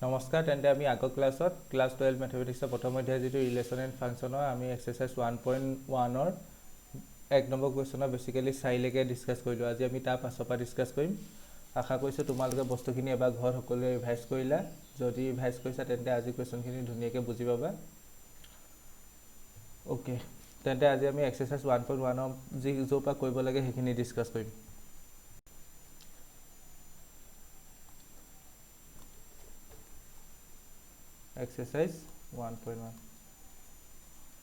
নমস্কাৰ তেন্তে আমি আগৰ ক্লাছত ক্লাছ 12 মেথমেটিক্সৰ প্ৰথম অধ্যায় যিটো ৰিলেশ্যন এণ্ড ফাংচনৰ আমি এক্সাৰচাইজ 1.1ৰ এক নম্বৰ কুৱেশ্যনৰ বেচিকেলি 4লৈকে ডিছকাছ কৰিলোঁ। আজি আমি তাৰ পাছৰ পৰা ডিছকাছ কৰিম। আশা কৰিছোঁ তোমালোকে বস্তুখিনি এবাৰ ঘৰত সকলোৱে ৰিভাইজ কৰিলা। যদি ৰিভাইজ কৰিছা তেন্তে আজি কুৱেশ্যনখিনি ধুনীয়াকৈ বুজি পাবা। অ'কে, তেন্তে আজি আমি এক্সাৰচাইজ 1.1ৰ য'ৰ পৰা কৰিব লাগে সেইখিনি ডিছকাছ কৰিম। এক্সাৰচাইজ 1.1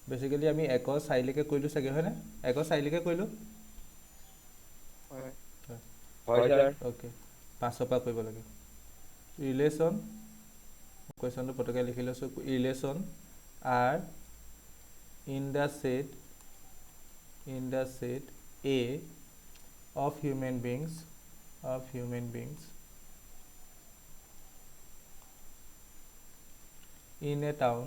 বেচিকেলি আমি 1ৰ 4লৈকে কৰিলোঁ চাগে, হয়নে? 1ৰ 4লৈকে কৰিলোঁ। হয় ছাৰ। অ'কে, 5ৰ পৰা কৰিব লাগে। ৰিলেশ্যন, কুৱেশ্যনটো পটককৈ লিখি লৈছোঁ। Relation R in the set A of human beings in a town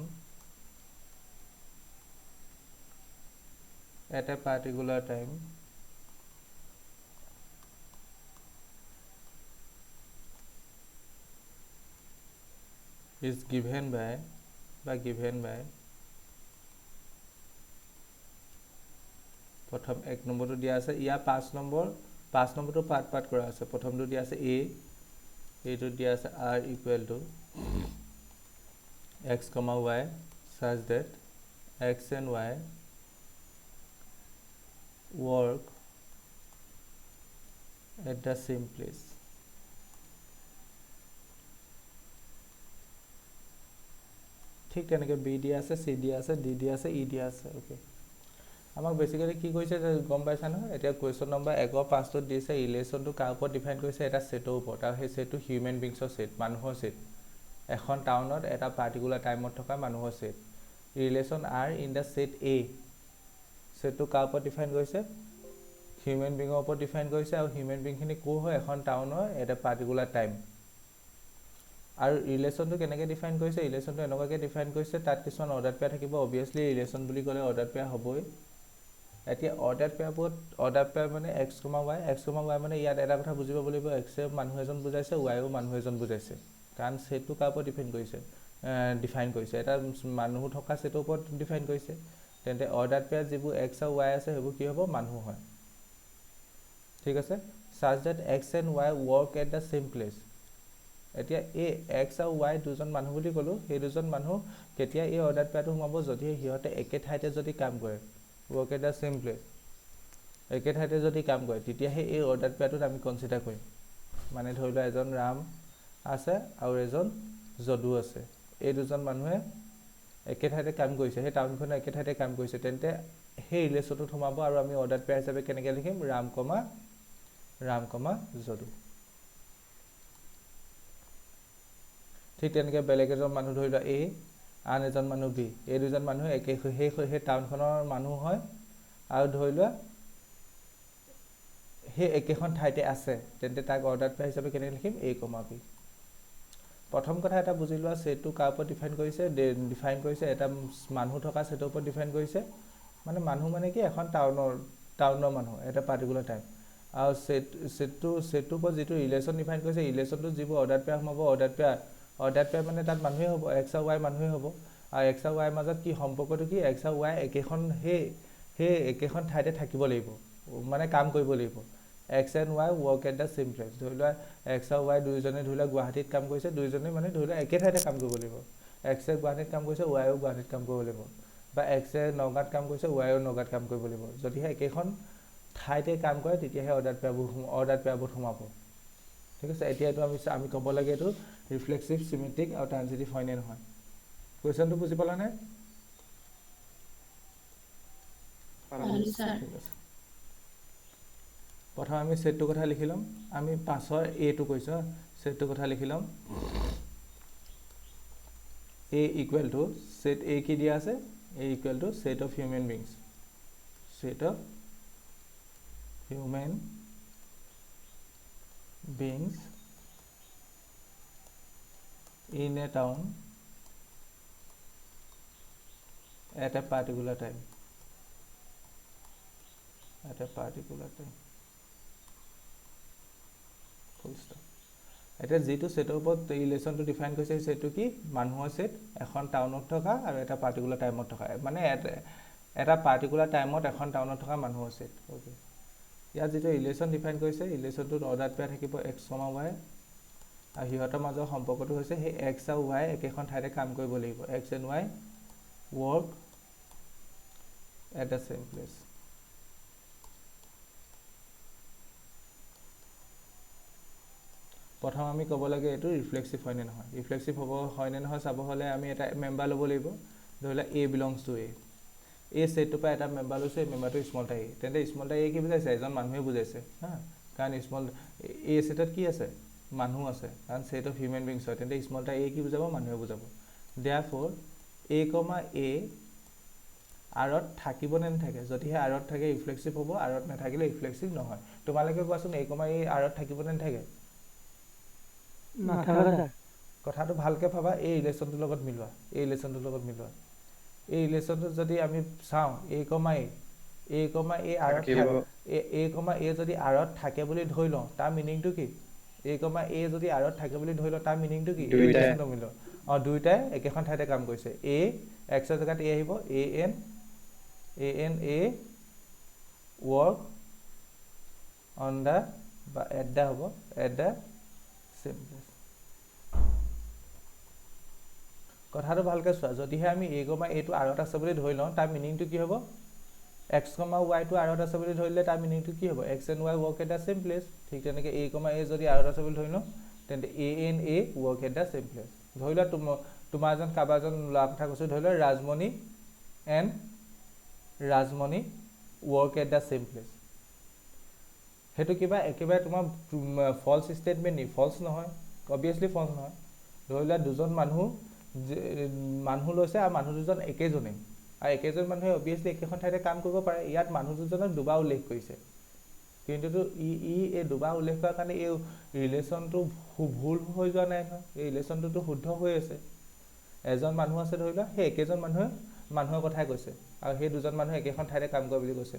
at a particular time is given by প্ৰথম 1 নম্বৰটো দিয়া আছে। ইয়াৰ 5 নম্বৰটো পাৰ্ট কৰা আছে। প্ৰথমটো দিয়া আছে a, এইটো দিয়া আছে r equal to x, y such that x and y work at the same place. ঠিক তেনেকৈ b দিয়া আছে, c দিয়া আছে, d দিয়া আছে, e দিয়া আছে। অ'কে, আমাক বেচিকেলি কি কৈছে গম পাইছা নহয়? এতিয়া কুৱেশ্যন নম্বৰ 1ৰ 5টোত দিছে ৰিলেশ্যনটো কাৰ ওপৰত ডিফাইন কৰিছে? এটা ছেটৰ ওপৰত, আৰু সেই ছেটটো হিউমেন বিংছৰ ছেট, মানুহৰ ছেট। এখন টাউনত এটা পাৰ্টিকুলাৰ টাইমত থকা মানুহৰ set. Relation R in the set A, ছেটটো কাৰ ওপৰত ডিফাইন কৰিছে? হিউমেন বিঙৰ ওপৰত ডিফাইন কৰিছে। আৰু হিউমেন বিংখিনি ক'ৰ হয়? এখন টাউনৰ এটা পাৰ্টিকুলাৰ টাইম। আৰু ৰিলেশ্যনটো কেনেকৈ ডিফাইন কৰিছে? ৰিলেশ্যনটো এনেকুৱাকৈ ডিফাইন কৰিছে, তাত কিছুমান অৰ্ডাৰ পেয়াৰ থাকিব। অবভিয়াছলি ৰিলেশ্যন বুলি ক'লে অৰ্ডাৰ পেয়াৰ হ'বই। এতিয়া অৰ্ডাৰ পেয়াৰ মানে x, y মানে ইয়াত এটা কথা বুজি পাব লাগিব, এক্সে মানুহ এজন বুজাইছে, ৱাইও মানুহ এজন বুজাইছে। কাৰণ ছেটটো কাৰ ওপৰত ডিফাইন কৰিছে? এটা মানুহ থকা ছেটৰ ওপৰত ডিফাইন কৰিছে। তেন্তে অৰ্ডাৰ পেয়াৰ যিবোৰ x আৰু y আছে সেইবোৰ কি হ'ব? মানুহ হয়। ঠিক আছে, such that x and y work at the same place. এতিয়া এই x আৰু y দুজন মানুহ বুলি ক'লোঁ। সেই দুজন মানুহ কেতিয়া এই অৰ্ডাৰ পেয়াৰটো সোমাব? যদিহে সিহঁতে একে ঠাইতে যদি কাম কৰে, work at the same place, একে ঠাইতে যদি কাম কৰে, তেতিয়াহে এই অৰ্ডাৰ পেয়াৰটোত আমি কনচিডাৰ কৰিম। মানে ধৰি লোৱা এজন ৰাম আছে আৰু এজন যদু আছে। এই দুজন মানুহে একে ঠাইতে কাম কৰিছে, সেই টাউনখনৰ একে ঠাইতে কাম কৰিছে। তেন্তে সেই ৰিলেশ্যনটোত সোমাব। আৰু আমি অৰ্ডাৰ পেয়াৰ হিচাপে কেনেকৈ লিখিম? ৰাম কমা যদু। ঠিক তেনেকৈ বেলেগ এজন মানুহ ধৰি লোৱা এ, আন এজন মানুহ বি। এই দুজন মানুহে সেই টাউনখনৰ মানুহ হয়, আৰু ধৰি লোৱা সেই একেখন ঠাইতে আছে। তেন্তে তাক অৰ্ডাৰ পেয়াৰ হিচাপে কেনেকৈ লিখিম? এ কমা বি। প্ৰথম কথা এটা বুজি লোৱা, ছেটটো কাৰ ওপৰত ডিফাইন কৰিছে? এটা মানুহ থকা ছেটৰ ওপৰত ডিফাইন কৰিছে। মানে মানুহ মানে কি? এখন টাউনৰ মানুহ, এটা পাৰ্টিকুলাৰ টাইম। আৰু ছেটটোৰ ওপৰত যিটো ৰিলেশ্যন ডিফাইন কৰিছে, ৰিলেশ্যনটোত যিবোৰ অৰ্ডাৰ পেয়াৰ সোমাব, অৰ্ডাৰ পেয়াৰ মানে তাত মানুহেই হ'ব, এক্স আৰু ৱাই মানুহেই হ'ব। আৰু এক্স আৰু ৱাইৰ মাজত কি সম্পৰ্কটো? কি এক্স আৰু ৱাই সেই একেখন ঠাইতে থাকিব লাগিব, মানে কাম কৰিব লাগিব। X and y work at the same place. ধৰি লোৱা এক্স আৰু ৱাই দুয়োজনে ধৰি লোৱা গুৱাহাটীত কাম কৰিছে, দুয়োজনে মানে ধৰি লোৱা একে ঠাইতে কাম কৰিব লাগিব। এক্সে গুৱাহাটীত কাম কৰিছে, ৱাইও গুৱাহাটীত কাম কৰিব লাগিব। বা এক্সে নগাঁৱত কাম কৰিছে, ৱাইও নগাঁৱত কাম কৰিব লাগিব। যদিহে একেখন ঠাইতে কাম কৰে, তেতিয়াহে অৰ্ডাৰ পেয়াৰবোৰ সোমাব। ঠিক আছে, এতিয়া এইটো আমি ক'ব লাগে, এইটো ৰিফ্লেক্সিভ, চিমেট্ৰিক আৰু ট্ৰানজিটিভ হয়নে নহয়? কুৱেশ্যনটো বুজি পালানে? ঠিক আছে, প্ৰথম আমি ছেটটোৰ কথা লিখি ল'ম। আমি 5ৰ এটো কৈছোঁ, ছেটটোৰ কথা লিখি ল'ম। A equal to set A কি দিয়া আছে? A equal to set of human beings. Set of human beings in a town at a particular time. Full stop. এতিয়া যিটো সেটৰ ওপৰত ৰিলেশ্যনটো ডিফাইন কৰিছে সেইটো কি মানুহৰ সেট এখন টাউনত থকা আৰু এটা পাৰ্টিকুলাৰ টাইমত থকা মানে এটা পাৰ্টিকুলাৰ টাইমত এখন টাউনত থকা মানুহৰ সেট ওকে ইয়াত যেটো ৰিলেশ্যন ডিফাইন কৰিছে ৰিলেশ্যনটোত অৰ্ডাৰ পেয়াৰ থাকিব x, y আৰু হিহঁতৰ মাজৰ সম্পৰ্কটো হৈছে সেই x আৰু y একেখন ঠাইতে কাম কৰিব লাগিব x and y work at the same place প্ৰথম আমি ক'ব লাগে এটো ৰিফ্লেক্সিভ হয় নে নহয় ৰিফ্লেক্সিভ হ'ব হয় নে নহয় চাব হলে আমি এটা মেম্বাৰ ল'ব লাগিব ধৰিলা a belongs to a এই সেটটো পা এটা মেম্বাৰ লৈছে মেম্বাৰটো স্মল টাই তেন্তে স্মল টাই কি বুজাইছে এজন মানুহে বুজাইছে হা কাৰণ স্মল এ সেটত কি আছে মানুহ আছে কাৰণ সেট অফ হিউম্যান বিংছ হয় তেন্তে স্মল টাই কি বুজাব মানুহে বুজাব therefore a, a আৰত থাকিব নে নাথাকে যদিহে আৰত থাকে ৰিফ্লেক্সিভ হ'ব আৰত নাথাকিলে ৰিফ্লেক্সিভ নহয় তোমালোকে কোৱাচোন a, a আৰত থাকিব নে নাথাকে নাথাকে কথাটো ভালকে ভাবা এই ৰিলেশ্যনটোৰ লগত মিলোৱা এই ৰিলেশ্যনটোৰ লগত মিলোৱা এই ৰিলেশ্যনটো যদি আমি চাও a, a আৰত a যদি আৰত থাকে বুলি ধৰি লওঁ তাৰ মিনিংটো কি a, a যদি আৰত থাকে বুলি ধৰি লওঁ তাৰ মিনিংটো কি এই ৰিলেশ্যনটো মিলোৱা দুইটাই একেখন ঠাইতে কাম কৰিছে a x ৰ জাগাত a আহিব a work on the বা at the হ'ব at the same place কথাটো ভালকে চোৱা যদিহে আমি a, a টো আৰত আছে বুলি ধৰি লওঁ তাৰ মিনিংটো কি হ'ব x, y টো আৰত আছে বুলি ধৰিলে তাৰ মিনিংটো কি হ'ব x and y work at the same place ঠিক তেনেকে a, a যদি আৰত আছে বুলি ধৰি লওঁ তেন্তে a and a work at the same place ধৰিলা তোমাৰ এজন কাবাজন ল'ৰা কথা কৈছো ধৰিলা Rajmani work at the same place হেতু কিবা একেবাৰে তোমাৰ ফলস স্টেটমেন্ট নি ফলস নহয় obviously ফলস নহয় ধৰিলা দুজন মানুহ লৈছে আৰু মানুহ দুজন একেজনে আৰু একেজন মানুহে obviously একেখন ঠাইতে কাম কৰিব পাৰে ইয়াত মানুহ দুজনক দুবা উল্লেখ কৰিছে কিন্তু এই দুবা উল্লেখ কৰাৰ কাৰণে এই ৰিলেশ্যনটো ভুল হৈ যোৱা নাই নহয় এই ৰিলেশ্যনটো শুদ্ধ হৈ আছে এজন মানুহ আছে ধৰিলা সেই একেজন মানুহৰ কথাই কৈছে আৰু সেই দুজন মানুহ একেখন ঠাইতে কাম কৰে বুলি কৈছে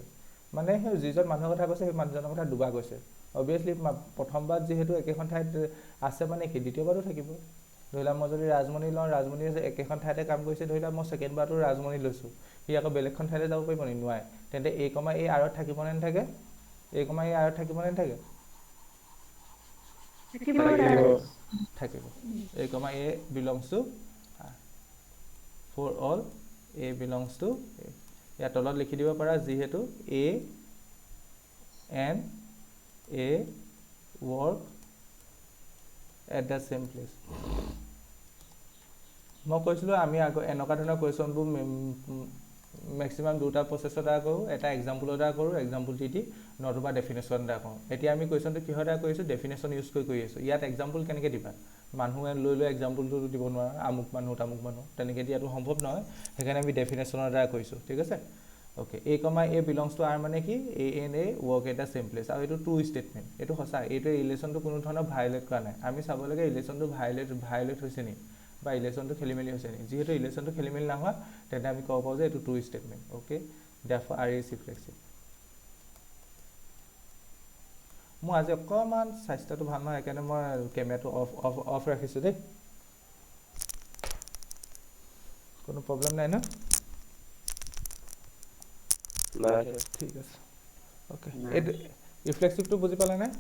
মানে সেই যিজন মানুহৰ কথা কৈছে সেই মানুহজনৰ কথা দুবা কৈছে obviously প্ৰথমবাৰ যেহেতু একেখন ঠাইত আছে মানে কি দ্বিতীয়বাৰো থাকিব ধৰিলা মই যদি ৰাজমণি লওঁ ৰাজমণি একেখন ঠাইতে কাম কৰিছে ধৰিলা মই সেকেন্ড বাৰটো ৰাজমণি লৈছো সি আকৌ বেলেগখন ঠাইতে যাব পাৰিব নি নোৱাৰে তেন্তে a, a আৰত থাকিব নে নাথাকে a, a আৰত থাকিব নে নাথাকে থাকিব a, a belongs to for all a belongs to a ইয়াত তলত লিখি দিব পাৰা যিহেতু a and a work at the same place মই কৈছিলো আমি এনেকুৱা ধৰণৰ কোৱেশ্চনবোৰ ম্যাক্সিমাম দুটা প্ৰসেছৰ দ্বাৰা কৰো এটা এক্সাম্পলৰ দ্বাৰা কৰো এক্সাম্পল দি নতুবা ডেফিনেশ্যন দ্বাৰা কৰো এতিয়া আমি কোৱেশ্চনটো কিহৰ দ্বাৰা কৰিছো ডেফিনেশ্যন ইউজ কৰি আছো ইয়াত এক্সাম্পল কেনেকৈ দিবা মানুহে লৈ এক্সাম্পলটো দিব নোৱাৰা আমুক মানুহ তেনেকৈ দিয়াটো সম্ভৱ নহয় সেইকাৰণে আমি ডেফিনেশ্যনৰ দ্বাৰা কৰিছো ঠিক আছে okay a, a belongs to r মানে কি a and a work at the same place আৰু এটো ট্ৰু স্টেটমেন্ট এটো সঁচা এটো ৰিলেশ্যনটো কোনো ধৰণৰ ভায়োলেট কৰা নাই আমি চাব লাগে ৰিলেশ্যনটো ভায়োলেট হৈছে নি বা ৰিলেশ্যনটো খেলিমেলি হৈছে নি যেহেতু ৰিলেশ্যনটো খেলিমেলি না হোৱা তেন্তে আমি ক'ব পাৰো যে এটো true statement okay therefore r is reflexive মই আজি অকমান স্বাস্থ্যটো ভাল নহয় একাৰণে মই কেমেৰাটো অফ ৰাখিছো দেই কোনো প্ৰবলেম নাই না নাই ঠিক আছে ওকে এটো ৰিফ্লেক্সিভ টু বুজি পালা নাই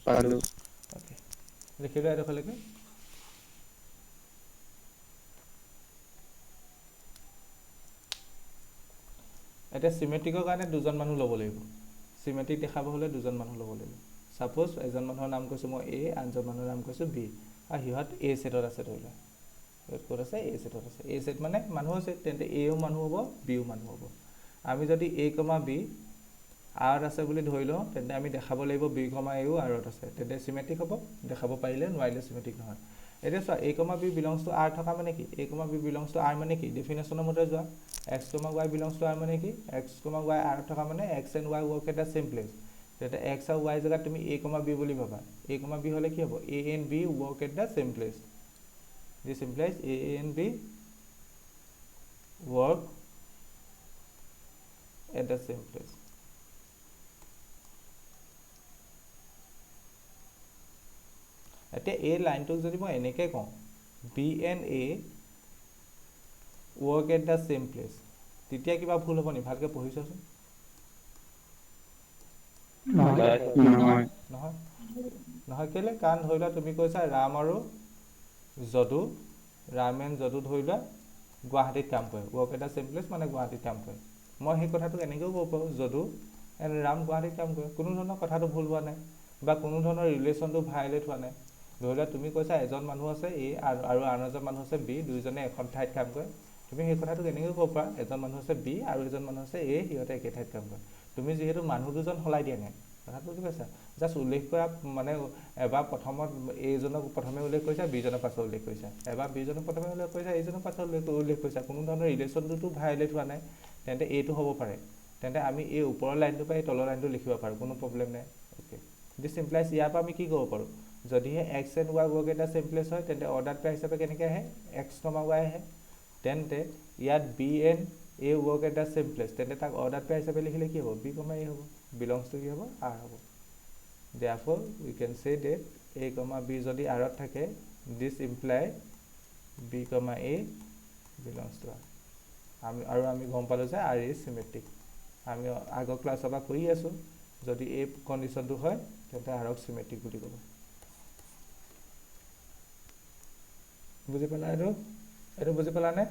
পালো ওকে লিখিলো এটো খলকে এটা সিমেট্ৰিকৰ কাৰণে দুজন মানুহ ল'ব লাগিব সিমেট্ৰিক দেখাব হলে দুজন মানুহ ল'ব লাগিব সাপোজ এজন মানুহৰ নাম কৈছো মই a আনজন মানুহৰ নাম কৈছো b আৰু হিহত a সেটত আছে ধৰিলা ক'ত আছে a সেটত আছে a সেট মানে মানুহ আছে তেন্তে a ও মানুহ হ'ব b ও মানুহ হ'ব আমি যদি a, b r আছে বুলি ধৰি লওঁ তেন্তে আমি দেখাব লাগিব b, a ও r আছে তেন্তে সিমেট্ৰিক হ'ব দেখাব পাৰিলে নোৱাৰিলে সিমেট্ৰিক নহয় এতিয়া চোৱা a, b belongs to r থকা মানে কি a, b belongs to r মানে কি ডেফিনেশ্যনৰ মতে যোৱা x, y belongs to r মানে কি x, y r থকা মানে x and y work at the same place তেন্তে x আৰু y জায়গাত তুমি a, b বুলি ভাবা a, b হলে কি হ'ব a and b work at the same place this implies a and b work at the same place এতিয়া এই লাইনটোক যদি মই এনেকৈ কওঁ B and A work at the same place, তেতিয়া কিবা ভুল হ'ব নি? ভালকৈ পঢ়ি চোৱাচোন। নহয় নহয় কেলৈ? কাৰণ ধৰি লোৱা তুমি কৈছা ৰাম আৰু যদু, ৰাম এণ্ড যদু ধৰি লোৱা গুৱাহাটীত কাম কৰে, work at the same place মানে গুৱাহাটীত কাম কৰে। মই সেই কথাটোক এনেকৈও ক'ব পাৰোঁ যদু এণ্ড ৰাম গুৱাহাটীত কাম কৰে, কোনো ধৰণৰ কথাটো ভুল হোৱা নাই বা কোনো ধৰণৰ ৰিলেশ্যনটো ভাইলেট হোৱা নাই। ধৰি লোৱা তুমি কৈছা এজন মানুহ আছে এ আৰু আন এজন মানুহ আছে বি, দুয়োজনে এখন ঠাইত কাম কৰে। তুমি সেই কথাটোক এনেকৈ ক'ব পাৰা এজন মানুহ আছে বি আৰু এজন মানুহ আছে এ, সিহঁতে একে ঠাইত কাম কৰে। তুমি যিহেতু মানুহ দুজন সলাই দিয়া নাই, কথাটো বুজি পাইছা? জাষ্ট উল্লেখ কৰা মানে এবাৰ প্ৰথমত এইজনক প্ৰথমে উল্লেখ কৰিছা, বিজনৰ পাছত উল্লেখ কৰিছা, এবাৰ বিজনক প্ৰথমে উল্লেখ কৰিছা, এইজনৰ পাছত উল্লেখ কৰিছা, কোনো ধৰণৰ ৰিলেশ্যনটোতো ভাইলেট হোৱা নাই। তেন্তে এইটো হ'ব পাৰে। তেন্তে আমি এই ওপৰৰ লাইনটোৰ পৰা এই তলৰ লাইনটো লিখিব পাৰোঁ, কোনো প্ৰব্লেম নাই। অ'কে, দিছ ইমপ্লাইজ ইয়াৰ পৰা আমি কি ক'ব পাৰোঁ? যদিহে এক্স এণ্ড ৱাই ৱৰ্ক এটা চেম প্লেচ হয় তেন্তে অৰ্ডাৰ পেয়াৰ হিচাপে কেনেকৈ আহে? এক্স কমা ৱাই আহে। তেন্তে ইয়াত বি এণ্ড এ ৱৰ্ক এটা চেম প্লেচ, তেন্তে তাক অৰ্ডাৰ পেয়াৰ হিচাপে লিখিলে কি হ'ব? বি কমা এ হ'ব। বিলংছ টু কি হ'ব? আৰ হ'ব। Therefore we can say that a comma b যদি আৰত থাকে, this imply b comma a belongs to r। আমি গম পালোঁ যে r is symmetric। আমি আগৰ ক্লাছৰ পৰা কৰি আছোঁ, যদি এই কণ্ডিশ্যনটো হয় তেন্তে আৰক চিমেট্ৰিক বুলি ক'ব। বুজি পালা? এইটো বুজি পালানে?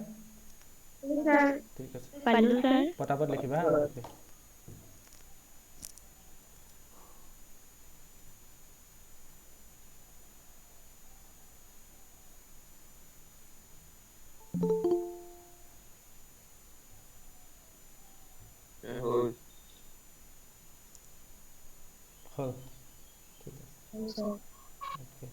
ঠিক আছে, পটাপট লিখিবা। হ'ল? ঠিক আছে, অ'কে।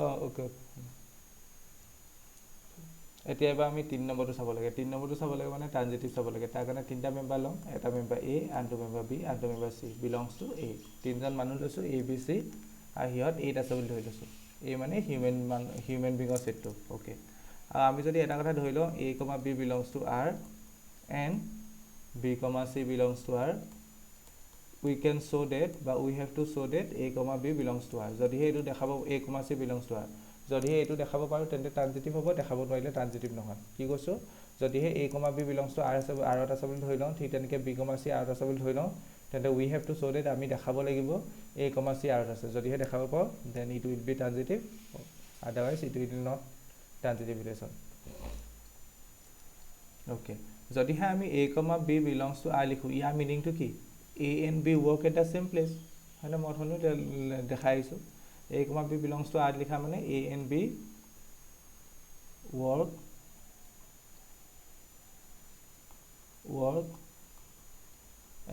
অঁ অ'কে। এতিয়া এবাৰ আমি 3 নম্বৰটো চাব লাগে। 3 নম্বৰটো চাব লাগে মানে ট্ৰানজিটিভ চাব লাগে। তাৰ কাৰণে 3টা মেম্বাৰ ল'ম, এটা মেম্বাৰ এ, আনটো মেম্বাৰ বি, আনটো মেম্বাৰ চি, বিলংছ টু এ। 3জন মানুহ লৈছোঁ এ বি চি, আৰু সিহঁত 8 আছে বুলি ধৰি লৈছোঁ। এই মানে হিউমেন বিঙৰ ছেটটো। অ'কে, আৰু আমি যদি এটা কথা ধৰি লওঁ A comma B belongs to R and B comma C belongs to R, we can show' that বা we have to show' that A comma B belongs to R. যদিহে এইটো দেখাব A comma C belongs to R, যদিহে এইটো দেখাব পাৰোঁ তেন্তে ট্ৰানজিটিভ হ'ব, দেখাব নোৱাৰিলে ট্ৰানজিটিভ নহয়। কি কৈছোঁ? যদিহে এ comma B belongs to R আছে, আৰত আছে বুলি ধৰি লওঁ, ঠিক তেনেকৈ বি কমা চি আৰত আছে বুলি ধৰি লওঁ, তেন্তে we have to show' date আমি দেখাব লাগিব এ কমা চি আৰত আছে। যদিহে দেখাব পাৰোঁ then it will be transitive, otherwise it will not transitive relation. Okay, যদিহে আমি A comma B belongs to R লিখোঁ, ইয়াৰ মিনিংটো কি? A and B work at the same place, হয়নে? মই অথনি দেখাই আহিছোঁ। A comma B belongs to R লিখা মানে A and B work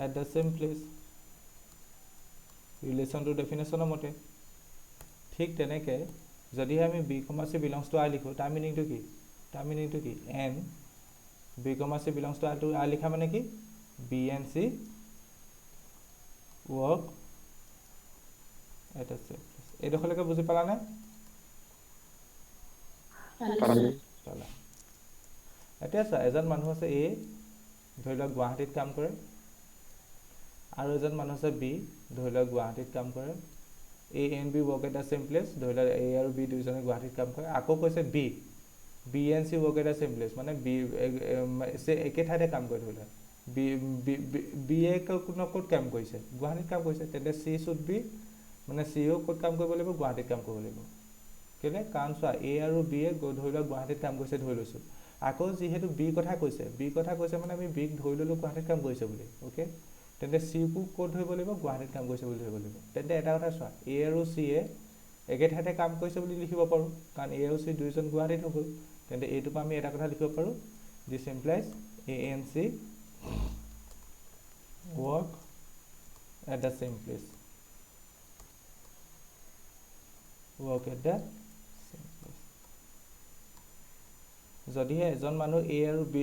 at the same place, ৰিলেশ্যনটোৰ ডেফিনেশ্যনৰ মতে। ঠিক তেনেকৈ যদিহে আমি B comma C belongs to R লিখোঁ, তাৰ মিনিংটো কি? তাৰ মিনিংটো কি? And B comma C belongs to R লিখা মানে কি? B and C work at the same place. এইডোখৰলৈকে বুজি পালানে? পালা। এতিয়া চোৱা, এজন মানুহ আছে এ, ধৰি লওক গুৱাহাটীত কাম কৰে, আৰু এজন মানুহ আছে বি, ধৰি লওক গুৱাহাটীত কাম কৰে। A and B work at the same place, ধৰি লওক এ আৰু বি দুয়োজনে গুৱাহাটীত কাম কৰে। আকৌ কৈছে B and C work at the same place, মানে বি একে ঠাইতে কাম কৰে। ধৰি লওক বি এ ক'ত কাম কৰিছে? গুৱাহাটীত কাম কৰিছে। তেন্তে চি শুড বি, মানে চিও ক'ত কাম কৰিব লাগিব? গুৱাহাটীত কাম কৰিব লাগিব। কেলৈ? কাৰণ চোৱা এ আৰু বি এ ধৰি লওক গুৱাহাটীত কাম কৰিছে ধৰি লৈছোঁ। আকৌ যিহেতু বিৰ কথা কৈছে মানে আমি বিক ধৰি ল'লোঁ গুৱাহাটীত কাম কৰিছে বুলি। অ'কে, তেন্তে চিকো ক'ত ধৰিব লাগিব? গুৱাহাটীত কাম কৰিছে বুলি ধৰিব লাগিব। তেন্তে এটা কথা চোৱা, এ আৰু চি এ একে ঠাইতে কাম কৰিছে বুলি লিখিব পাৰোঁ, কাৰণ এ আৰু চি দুয়োজন গুৱাহাটীত হৈ গ'ল। তেন্তে এইটোৰ পৰা আমি এটা কথা লিখিব পাৰোঁ, this implies A and C work at the same place. Work at the same place. যদিহে এজন মানুহ এ আৰু বি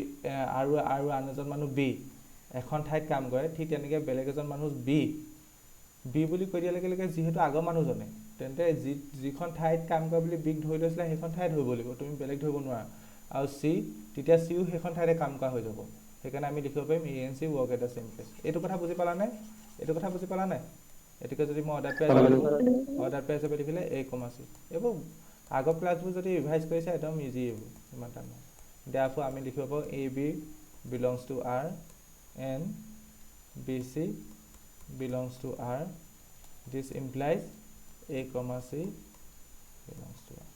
আৰু আন এজন মানুহ বি এখন ঠাইত কাম কৰে, ঠিক তেনেকৈ বেলেগ এজন মানুহ বি বুলি কৈ দিয়াৰ লগে লগে যিহেতু আগৰ মানুহজনে তেন্তে যিখন ঠাইত কাম কৰে বুলি বিক ধৰি লৈছিলে সেইখন ঠাইত ধৰিব লাগিব, তুমি বেলেগ ধৰিব নোৱাৰা। আৰু চি, তেতিয়া চিও সেইখন ঠাইতে কাম কৰা হৈ যাব। সেইকাৰণে আমি লিখিব পাৰিম A and C work at the same place. এইটো কথা বুজি পালা নাই? এইটো কথা বুজি পালা নাই? এতিকে যদি মই অৰ্ডাৰ পেয়াৰ হিচাপে লিখিলে এ কমা চি। এইবোৰ আগৰ ক্লাছবোৰ যদি ৰিভাইজ কৰিছে একদম ইজি, এইবোৰ ইমান টান নহয়। দেয়াৰফৰ আমি লিখিব পাৰোঁ A B belongs to R and B C belongs to R. This implies a comma c belongs to R.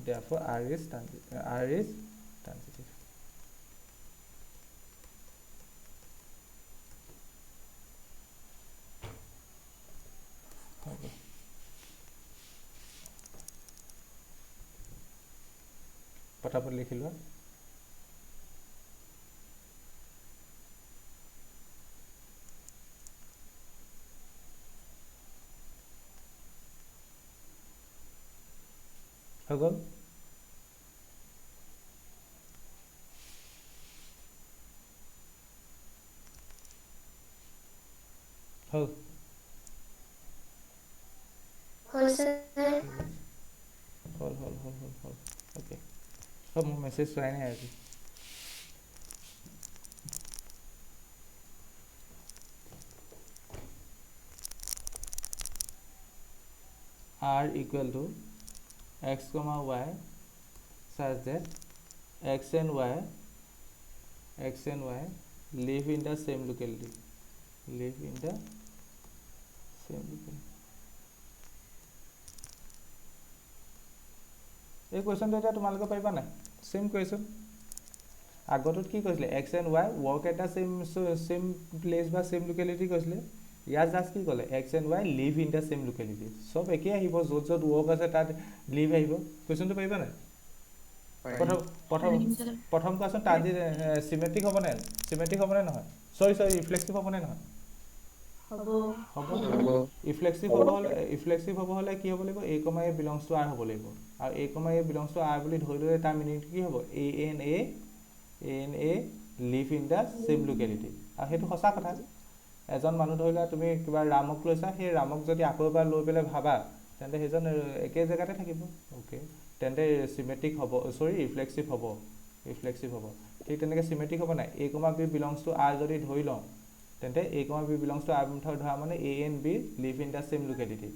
Therefore R is transitive. Okay. পটাপট লিখি লোৱা। হৈ গ'ল? হ'ল? হ'ল। অ'কে। মোৰ মেছেজ চোৱাই নাই আজি। R equal to x comma y such that x and y live in the same locality. এই কুৱেশ্যনটো এতিয়া তোমালোকে পাৰিবা নাই? চেম কুৱেশ্যন। আগতত কি কৈছিলে? X and y work at the same place বা চেম লোকেলিটি কৈছিলে। ইয়াত জাষ্ট কি ক'লে? X and y live in the same locality. চব একেই আহিব, য'ত ৱৰ্ক আছে তাত লিভ আহিব। কুৱেশ্যনটো পাৰিবা নাই? প্ৰথম কোৱাচোন, চিমেট্ৰিক হ'বনে? চিমেট্ৰিক হ'বনে নহয়? চৰি ৰিফ্লেক্সিভ হ'বনে নহয়? হ'ব। ইফ্লেক্সিভ হ'ব হ'লে কি হ'ব লাগিব? A comma A belongs to R হ'ব লাগিব। আৰু A comma A belongs to R বুলি ধৰি লৈ তাৰ মিনিংটো কি হ'ব? A and A live in the same locality. আৰু সেইটো সঁচা কথা। এজন মানুহ ধৰি লোৱা তুমি কিবা ৰামক লৈছা, সেই ৰামক যদি আকৌ এবাৰ লৈ পেলাই ভাবা, তেন্তে সেইজন একে জেগাতে থাকিব। অ'কে, তেন্তে চিমেট্ৰিক হ'ব, ৰিফ্লেক্সিভ হ'ব। ঠিক তেনেকৈ চিমেট্ৰিক হ'ব নাই? A comma B belongs to R যদি ধৰি লওঁ, তেন্তে A comma B belongs to R ধৰা মানে A and B live in the same locality.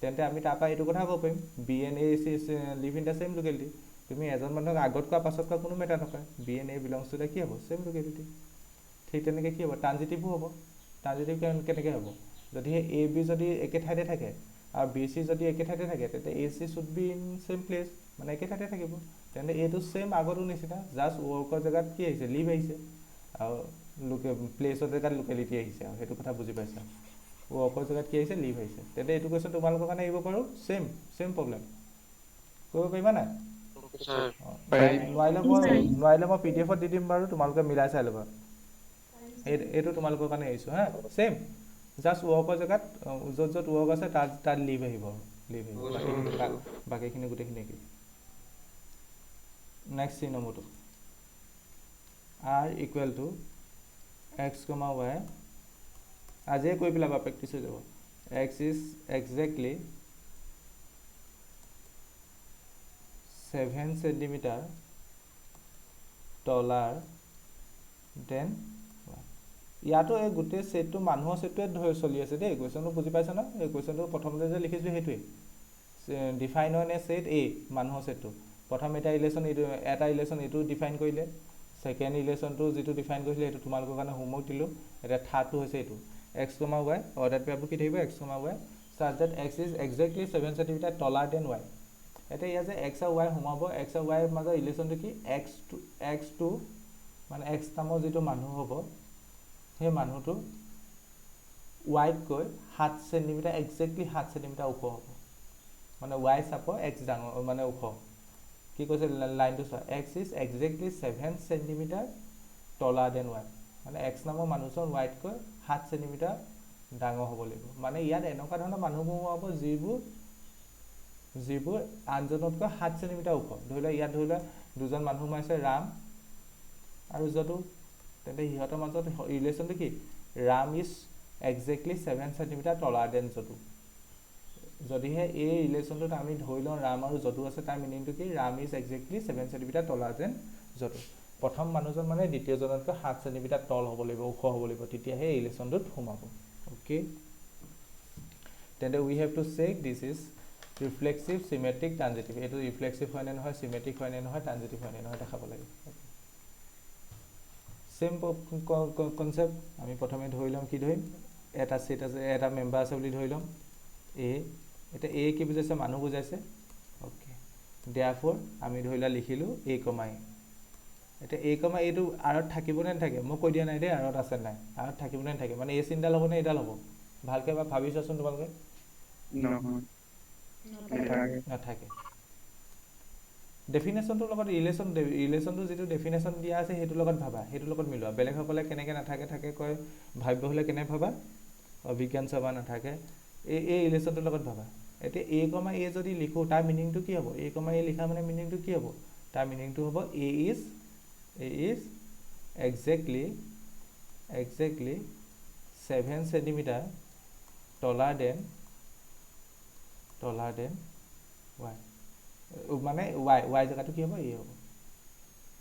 তেন্তে আমি তাৰপৰা এইটো কথা ক'ব পাৰিম, B and A live in the same locality. তুমি এজন মানুহক আগত কোৱা পাছত কোৱা কোনো মেটাৰ নকৰে। B and A belongs to the কি হ'ব? Same locality. ঠিক তেনেকৈ কি হ'ব? ট্ৰানজিটিভো হ'ব। ট্ৰানজিটিভ কেনেকৈ হ'ব? যদি এ বি যদি একে ঠাইতে থাকে আৰু বি চি যদি একে ঠাইতে থাকে, তেন্তে A C should be in same place, মানে একে ঠাইতে থাকিব। তেন্তে এইটো চেম আগতো নিচিনা, জাষ্ট ৱৰ্কৰ জেগাত কি আহিছে? লিভ আহিছে। আৰু প্লেচৰ জেগাত লোকেলিটি আহিছে। আৰু সেইটো কথা বুজি পাইছা? ৱৰ্কৰ জেগাত কি আহিছে? লিভ আহিছে। তেন্তে এইটো কুৱেশ্যন তোমালোকৰ কাৰণে আহিব পাৰোঁ। চেম প্ৰব্লেম কৰিব পাৰিবা নাই? নোৱাৰিলে মই PDF দি দিম বাৰু, তোমালোকে মিলাই চাই ল'বা। এইটো তোমালোকৰ কাৰণে আহিছোঁ হা। চেম, জাষ্ট ৱৰ্কৰ জেগাত য'ত ৱৰ্ক আছে তাত লিভ আহিব। বাকীখিনি গোটেইখিনি একেই। নেক্সট 3 নম্বৰটো, R equal to x comma Y. আজিয়ে কৈ পেলাবা, প্ৰেক্টিছ হৈ যাব। X is exactly 7 centimeter taller than y. ইয়াতো এই গোটেই ছেটটো মানুহৰ ছেটটোৱে ধৰি চলি আছে দেই। কুৱেশ্যনটো বুজি পাইছা ন? এই কুৱেশ্যনটো প্ৰথমতে যে লিখিছোঁ সেইটোৱেই। ডিফাইন অন এ ছেট এ, মানুহৰ ছেটটো। প্ৰথম এটা ৰিলেশ্যন এইটো ডিফাইন কৰিলে। ছেকেণ্ড ৰিলেশ্যনটো যিটো ডিফাইন কৰিছিলে সেইটো তোমালোকৰ কাৰণে হোমৱৰ্ক দিলোঁ। এতিয়া থাৰ্ডটো হৈছে এইটো, এক্স কমা ৱাই। অৰ্ডাৰ পেয়াৰবোৰ কি থাকিব? X comma Y such that x is exactly 7 centimeter taller than y. এতিয়া ইয়াত যে এক্স আৰু ৱাই সোমাব, এক্স আৰু ৱাইৰ মাজৰ ৰিলেশ্যনটো কি? এক্স টু মানে এক্স নামৰ যিটো মানুহ হ'ব, সেই মানুহটো ৱাইতকৈ 7 চেণ্টিমিটাৰ, একজেক্টলি 7 চেণ্টিমিটাৰ ওখ হ'ব। মানে ৱাই চাপৰ এক্স ডাঙৰ, মানে ওখ। কি কৈছে লাইনটো চোৱা? X is exactly 7 centimetre taller than Y. মানে এক্স নামৰ মানুহজন ৱাইতকৈ 7 চেণ্টিমিটাৰ ডাঙৰ হ'ব লাগিব। মানে ইয়াত এনেকুৱা ধৰণৰ মানুহবোৰ হ'ব যিবোৰ আনজনতকৈ 7 চেণ্টিমিটাৰ ওখ। ধৰি লোৱা ইয়াত ধৰি লোৱা দুজন মানুহ সোমাইছে, ৰাম আৰু যদু। তেন্তে সিহঁতৰ মাজত ৰিলেশ্যনটো কি? Ram is exactly 7 centimetre taller than Jadu. যদিহে এই ৰিলেশ্যনটোত আমি ধৰি লওঁ ৰাম আৰু যদু আছে, তাৰ মিনিংটো কি? Ram is exactly 7 centimetre taller than Jadu. প্ৰথম মানুহজন মানে দ্বিতীয়জনতকৈ 7 চেণ্টিমিটাৰ তল হ'ব লাগিব, ওখ হ'ব লাগিব, তেতিয়াহে এই ৰিলেশ্যনটোত সোমাব। অ'কে, তেন্তে we have to check this is reflexive, symmetric, transitive. এইটো ৰিফ্লেক্সিভ হয় নে নহয়, চিমেট্ৰিক হয় নে নহয়, ট্ৰানজিটিভ হয় নে নহয় দেখাব লাগে। চেম কনচেপ্ট। আমি প্ৰথমে ধৰি ল'ম, কি ধৰিম? এটা ছেট আছে, এটা মেম্বাৰ আছে বুলি ধৰি ল'ম এ। এতিয়া এ কি বুজাইছে? মানুহ বুজাইছে। অ'কে, দেয়াৰফৰ আমি ধৰি লোৱা লিখিলোঁ এ কমা এ। এতিয়া এ কমা এইটো আৰত থাকিব নে নাথাকে? মই কৈ দিয়া নাই দেই আৰত আছে নাই, আৰত থাকিব নে নাথাকে? মানে এই চিনডাল হ'ব নে এইডাল হ'ব? ভালকৈ এবাৰ ভাবি চোৱাচোন তোমালোকে। নহয়, নাথাকে। নাথাকে। ডেফিনেশ্যনটোৰ লগত ৰিলেশ্যনটো যিটো ডেফিনেশ্যন দিয়া আছে সেইটোৰ লগত ভাবা, সেইটোৰ লগত মিলোৱা। বেলেগসকলে কেনেকৈ নাথাকে থাকে কয়, ভাব্য হ'লে কেনে ভাবা? অভিজ্ঞান সভা নাথাকে। এই ৰিলেশ্যনটোৰ লগত ভাবা। এতিয়া এ কমা এ যদি লিখোঁ, তাৰ মিনিংটো কি হ'ব? এ কমা এ লিখা মানে মিনিংটো কি হ'ব? তাৰ মিনিংটো হ'ব A is exactly 7 centimetre taller than Y. মানে ৱাই জেগাটো কি হ'ব? এ হ'ব।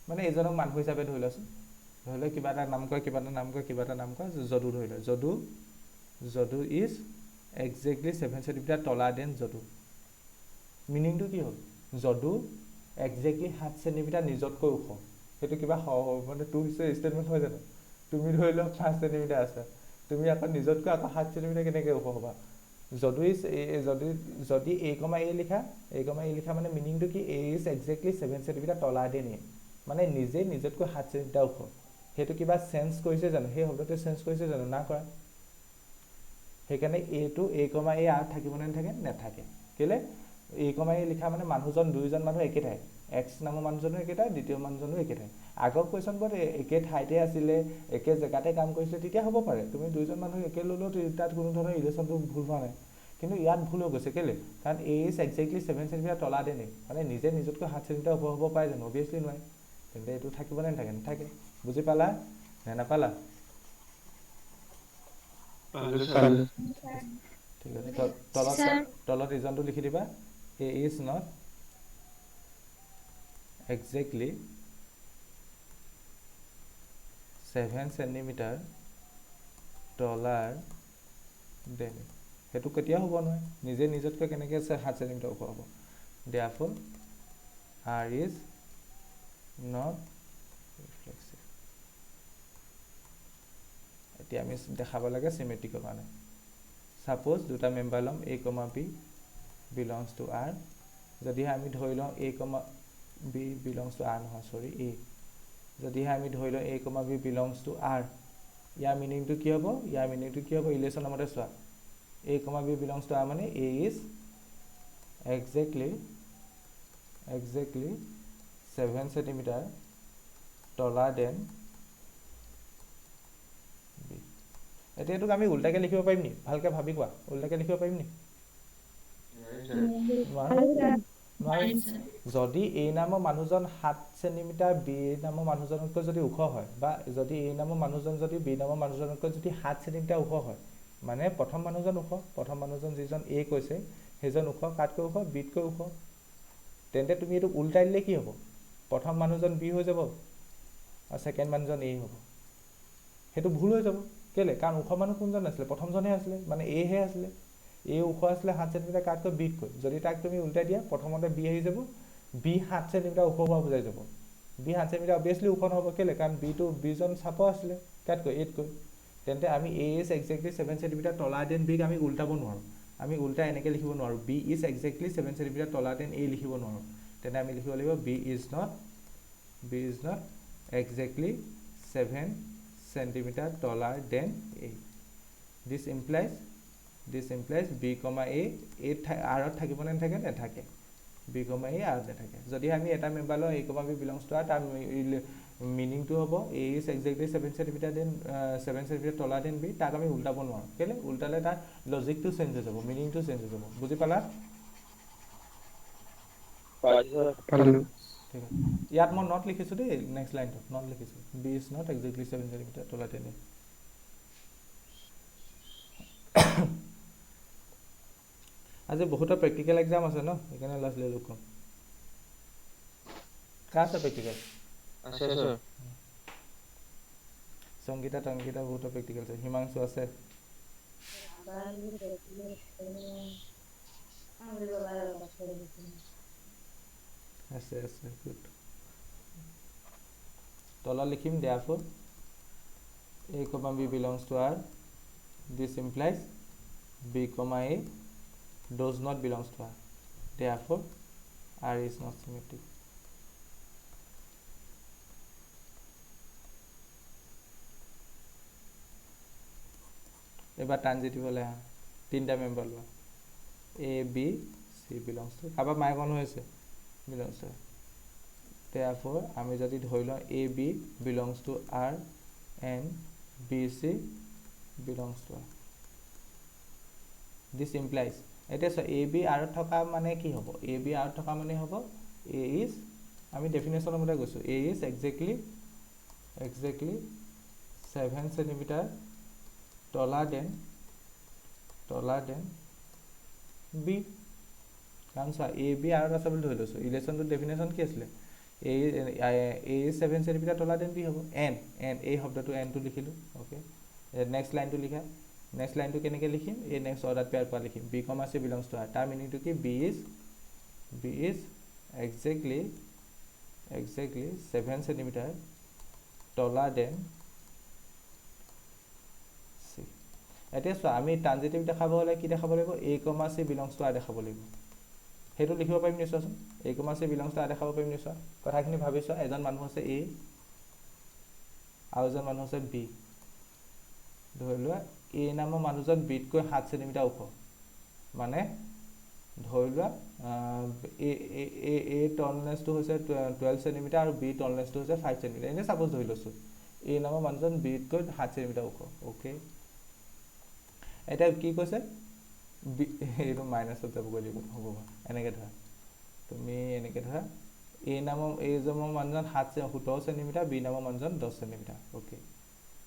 মানে এজনক মানুহ হিচাপে ধৰি লোৱাচোন, ধৰি লওক কিবা এটা নাম কয়, যদু ধৰি লয়। Jadu is exactly 7 centimetre taller than Jadu. মিনিংটো কি হ'ল? যদু একজেক্টলি 7 চেণ্টিমিটাৰ নিজতকৈ ওখ। সেইটো কিবা মানে টু ষ্টেটমেণ্ট হয় জানো? তুমি ধৰি লোৱা 5 চেণ্টিমিটাৰ আছা, তুমি আকৌ নিজতকৈ আকৌ 7 চেণ্টিমিটাৰ কেনেকৈ ওখ হ'বা? যদি এ কমা এ লিখা মানে মিনিংটো কি? A is exactly 7 centimetre taller than এ, মানে নিজতকৈ 7 চেণ্টিমিটাৰ ওখ। সেইটো কিবা চেঞ্জ কৰিছে জানো? সেই শব্দটোৱে চেঞ্জ কৰিছে জানো? না কৰা। সেইকাৰণে এইটো এ কমা এ আৰত থাকিব নে নাথাকে? নাথাকে। কেলৈ? এ কমা এ লিখা মানে মানুহজন, দুয়োজন মানুহ একেটাই। এক্স নামৰ মানুহজনো একেটাই, দ্বিতীয় মানুহজনো একেটাই। আগৰ কুৱেশ্যনবোৰত একে ঠাইতে আছিলে, একে জেগাতে কাম কৰিছিলে, তেতিয়া হ'ব পাৰে। তুমি দুয়োজন মানুহ একে ল'লেও তাত কোনো ধৰণৰ ৰিলেশ্যনটো ভুল হোৱা নাই। কিন্তু ইয়াত ভুল হৈ গৈছে। কেলৈ? কাৰণ এ is exactly 7 centimetre taller than এ, মানে নিজতকৈ 7 চেণ্টিমিটাৰ ওখ হ'ব পাৰে জানো? অভিয়াছলি নোৱাৰে। তেন্তে এইটো থাকিব নে নাথাকে? নাথাকে। বুজি পালা নে নাপালা? ঠিক আছে, তলত ৰিজনটো লিখি দিবা। A is not exactly 7 centimetre taller than. সেইটো কেতিয়াও হ'ব নোৱাৰে। নিজতকৈ কেনেকৈ 7 চেণ্টিমিটাৰ ওখ হ'ব? দেয়াৰফৰ আৰ ইজ নট ৰিফ্লেক্সিভ। এতিয়া আমি দেখাব লাগে চিমেট্ৰিকৰ কাৰণে। ছাপ'জ দুটা মেম্বাৰ ল'ম, A comma B belongs to R. যদিহে আমি ধৰি লওঁ A comma B belongs to R নহয়, চৰি এ। যদিহে আমি ধৰি লওঁ A comma B belongs to R, ইয়াৰ মিনিংটো কি হ'ব? ৰিলেশ্যনৰ মতে চোৱা। A comma B belongs to R মানে A is exactly 7 centimetre taller than B. এতিয়া এইটোক আমি উল্টাকৈ লিখিব পাৰিম নি? ভালকৈ ভাবি কোৱা, উল্টাকৈ লিখিব পাৰিম নি? যদি এ নামৰ মানুহজন 7 চেণ্টিমিটাৰ বি নামৰ মানুহজনতকৈ যদি ওখ হয়, বা যদি এ নামৰ মানুহজন যদি বি নামৰ মানুহজনতকৈ যদি 7 চেণ্টিমিটাৰ ওখ হয়, মানে প্ৰথম মানুহজন ওখ, প্ৰথম মানুহজন যিজন এ কৈছে সেইজন ওখ, কাতকৈ ওখ? বিতকৈ ওখ। তেন্তে তুমি এইটো উল্টাই দিলে কি হ'ব? প্ৰথম মানুহজন বি হৈ যাব আৰু ছেকেণ্ড মানুহজন এ হ'ব। সেইটো ভুল হৈ যাব। কেলৈ? কাৰণ ওখ মানুহ কোনজন আছিলে? প্ৰথমজনহে আছিলে, মানে এহে আছিলে। এ ওখ আছিলে 7 চেণ্টিমিটাৰ কাতকৈ বিতকৈ। যদি তাক তুমি উল্টাই দিয়া, প্ৰথমতে বি আহি যাব, বি 7 চেণ্টিমিটাৰ ওখ হোৱা বুজাই যাব। বি 7 চেণ্টিমিটাৰ অভিয়াছলি ওখ নহ'ব। কেলৈ? কাৰণ বিজন চাপৰ আছিলে কাতকৈ, এতকৈ। তেন্তে আমি A is exactly 7 centimetre taller than বিক আমি উল্টাব নোৱাৰোঁ। আমি উল্টাই এনেকৈ লিখিব নোৱাৰোঁ, B is exactly 7 centimetre taller than A লিখিব নোৱাৰোঁ। তেন্তে আমি লিখিব লাগিব B is not exactly 7 centimetre taller than A. This implies B comma A আৰত থাকিব নে নাথাকে? নাথাকে। বি কমা এ আৰত নাথাকে। যদি আমি এটা মেম্বাৰ লওঁ A comma B belongs to R, তাৰ মিনিংটো হ'ব A is exactly 7 centimetre taller than B. তাক আমি উল্টাব নোৱাৰোঁ। কেলৈ? উল্টালে তাৰ লজিকটো চেঞ্জ হৈ যাব, মিনিংটো চেঞ্জ হৈ যাব। বুজি পালা? ঠিক আছে, ইয়াত মই নট লিখিছোঁ দেই, নেক্সট লাইনটোত নট লিখিছোঁ। B is not exactly 7 centimetre taller than A. আজি বহুতৰ প্ৰেক্টিকেল এক্সাম আছে ন, সেইকাৰণে ল'ৰা ছোৱালী লোক কম। কাৰ আছে প্ৰেক্টিকেল? আছে স্যাৰ। সংগীতা টংগীতা বহুতৰ প্ৰেক্টিকেল আছে, হিমাংশু আছে। আছে আছে গুড। তলত লিখিম therefore a comma b belongs to R. This implies b comma a does not belongs to R. Therefore R is not symmetric. এবার ট্রানজিটিভ হলে হ্যাঁ তিনটা মেম্বার লোৱা A B C belongs to কাৰোবাৰ মায়ে কণ হৈছে বিলংস টু therefore আমি যদি ধৰি লওঁ A B belongs to R and B C belongs to R this implies এতিয়া চোৱা এ বি আৰত থকা মানে কি হ'ব এ বি আৰত থকা মানে হ'ব এ ইজ আমি ডেফিনেশ্যনৰ মতে গৈছোঁ A is exactly 7 centimetre taller than B কাৰণ চোৱা এ বি আৰত আছে বুলি ধৰি লৈছোঁ ইলেশ্যনটোৰ ডেফিনেশ্যন কি আছিলে এ 7 সেন্টিমিটাৰ taller than B হ'ব এন এই শব্দটো এনটো লিখিলোঁ অ'কে নেক্সট লাইনটো লিখা নেক্সট লাইনটো কেনেকৈ লিখিম এই নেক্সট অৰ্ডাৰ পেয়াৰ পৰা লিখিম B comma C belongs to R তাৰ মিনিংটো কি B is exactly 7 centimetre taller than এতিয়া চোৱা আমি ট্ৰানজিটিভ দেখাব হ'লে কি দেখাব লাগিব A comma C belongs to R দেখাব লাগিব সেইটো লিখিব পাৰিম নিশ্চয়চোন এ comma C belongs to R দেখাব পাৰিম নিশ্চয় কথাখিনি ভাবি চোৱা এজন মানুহ আছে এ আৰু এজন মানুহ আছে বি ধৰি লোৱা এ নামৰ মানুহজন বিতকৈ 7 সেন্টিমিটাৰ ওখ মানে ধৰি লোৱা এ টলনেছটো হৈছে 12 সেন্টিমিটাৰ আৰু বি টলনেছটো হৈছে 5 সেন্টিমিটাৰ এনে সাপোজ ধৰি লৈছোঁ এ নামৰ মানুহজন বিতকৈ 7 সেন্টিমিটাৰ ওখ অ'কে এটা কি কৈছে এইটো মাইনাছত যাবগৈ লাগিব হ'ব এনেকৈ ধৰা তুমি এনেকৈ ধৰা এ নামৰ মানুহজন 17 সেন্টিমিটাৰ বি নামৰ মানুহজন 10 সেন্টিমিটাৰ অ'কে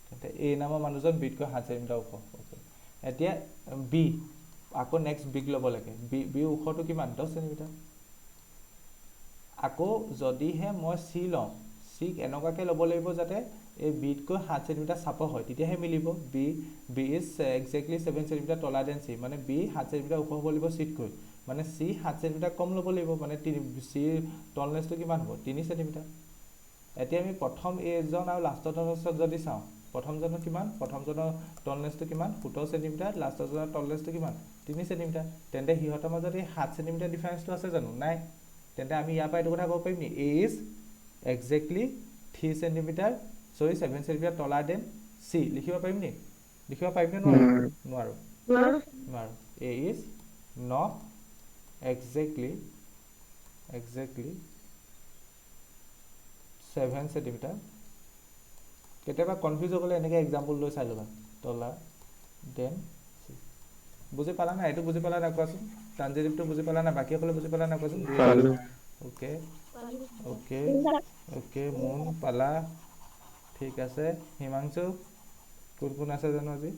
তেন্তে এ নামৰ মানুহজন বিতকৈ 7 সেন্টিমিটাৰ ওখ অ'কে এতিয়া বি আকৌ নেক্সট বিক ল'ব লাগে বি ওখটো কিমান 10 সেন্টিমিটাৰ আকৌ যদিহে মই চি লওঁ চিক এনেকুৱাকৈ ল'ব লাগিব যাতে এই বিতকৈ 7 সেন্টিমিটাৰ চাপৰ হয় তেতিয়াহে মিলিব B is exactly 7 centimetre taller than C মানে বি 7 সেন্টিমিটাৰ ওখ হ'ব লাগিব চিতকৈ মানে চি 7 সেন্টিমিটাৰ কম ল'ব লাগিব মানে চিৰ টলনেছটো কিমান হ'ব 3 সেন্টিমিটাৰ এতিয়া আমি প্ৰথম এজন আৰু লাষ্টৰ টলনেছত যদি চাওঁ প্ৰথমজনৰ কিমান প্ৰথমজনৰ টলনেছটো কিমান 17 সেন্টিমিটাৰ লাষ্টৰজনৰ টলনেছটো কিমান 3 সেন্টিমিটাৰ তেন্তে সিহঁতৰ মাজত এই 7 সেন্টিমিটাৰ ডিফাৰেঞ্চটো আছে জানো নাই তেন্তে আমি ইয়াৰ পৰা এইটো কথা ক'ব পাৰিম নি A is exactly 3 centimetre 7 centimetre taller than C লিখিব পাৰিম নি লিখিব পাৰিম নে নোৱাৰো A is not exactly 7 centimetre কেতিয়াবা কনফিউজ হৈ গ'লে এনেকৈ এক্সাম্পল লৈ চাই ল'বা taller than চি বুজি পালা না এইটো বুজি পালা না কোৱাচোন ট্ৰানজিটিভটো বুজি পালা না বাকী সকলে বুজি পালা না কোৱাচোন অ'কে অ'কে অ'কে মুন পালা ঠিক আছে হিমাংশু কোন আছে জানো আজি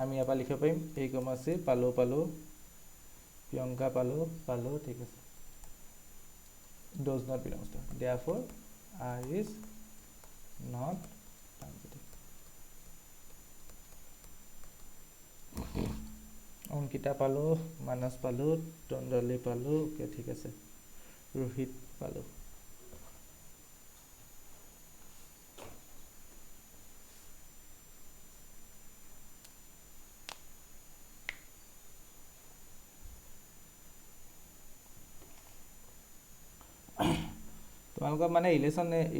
আমি ইয়াৰ পৰা লিখিব পাৰিম এ কমা চি পালোঁ প্ৰিয়ংকা পালোঁ ঠিক আছে does not belongs to therefore R is not transitive Ankita পালোঁ মানস পালোঁ তন্দ্ৰালী পালোঁ অ'কে ঠিক আছে ৰোহিত পালোঁ তোমালোকৰ মানে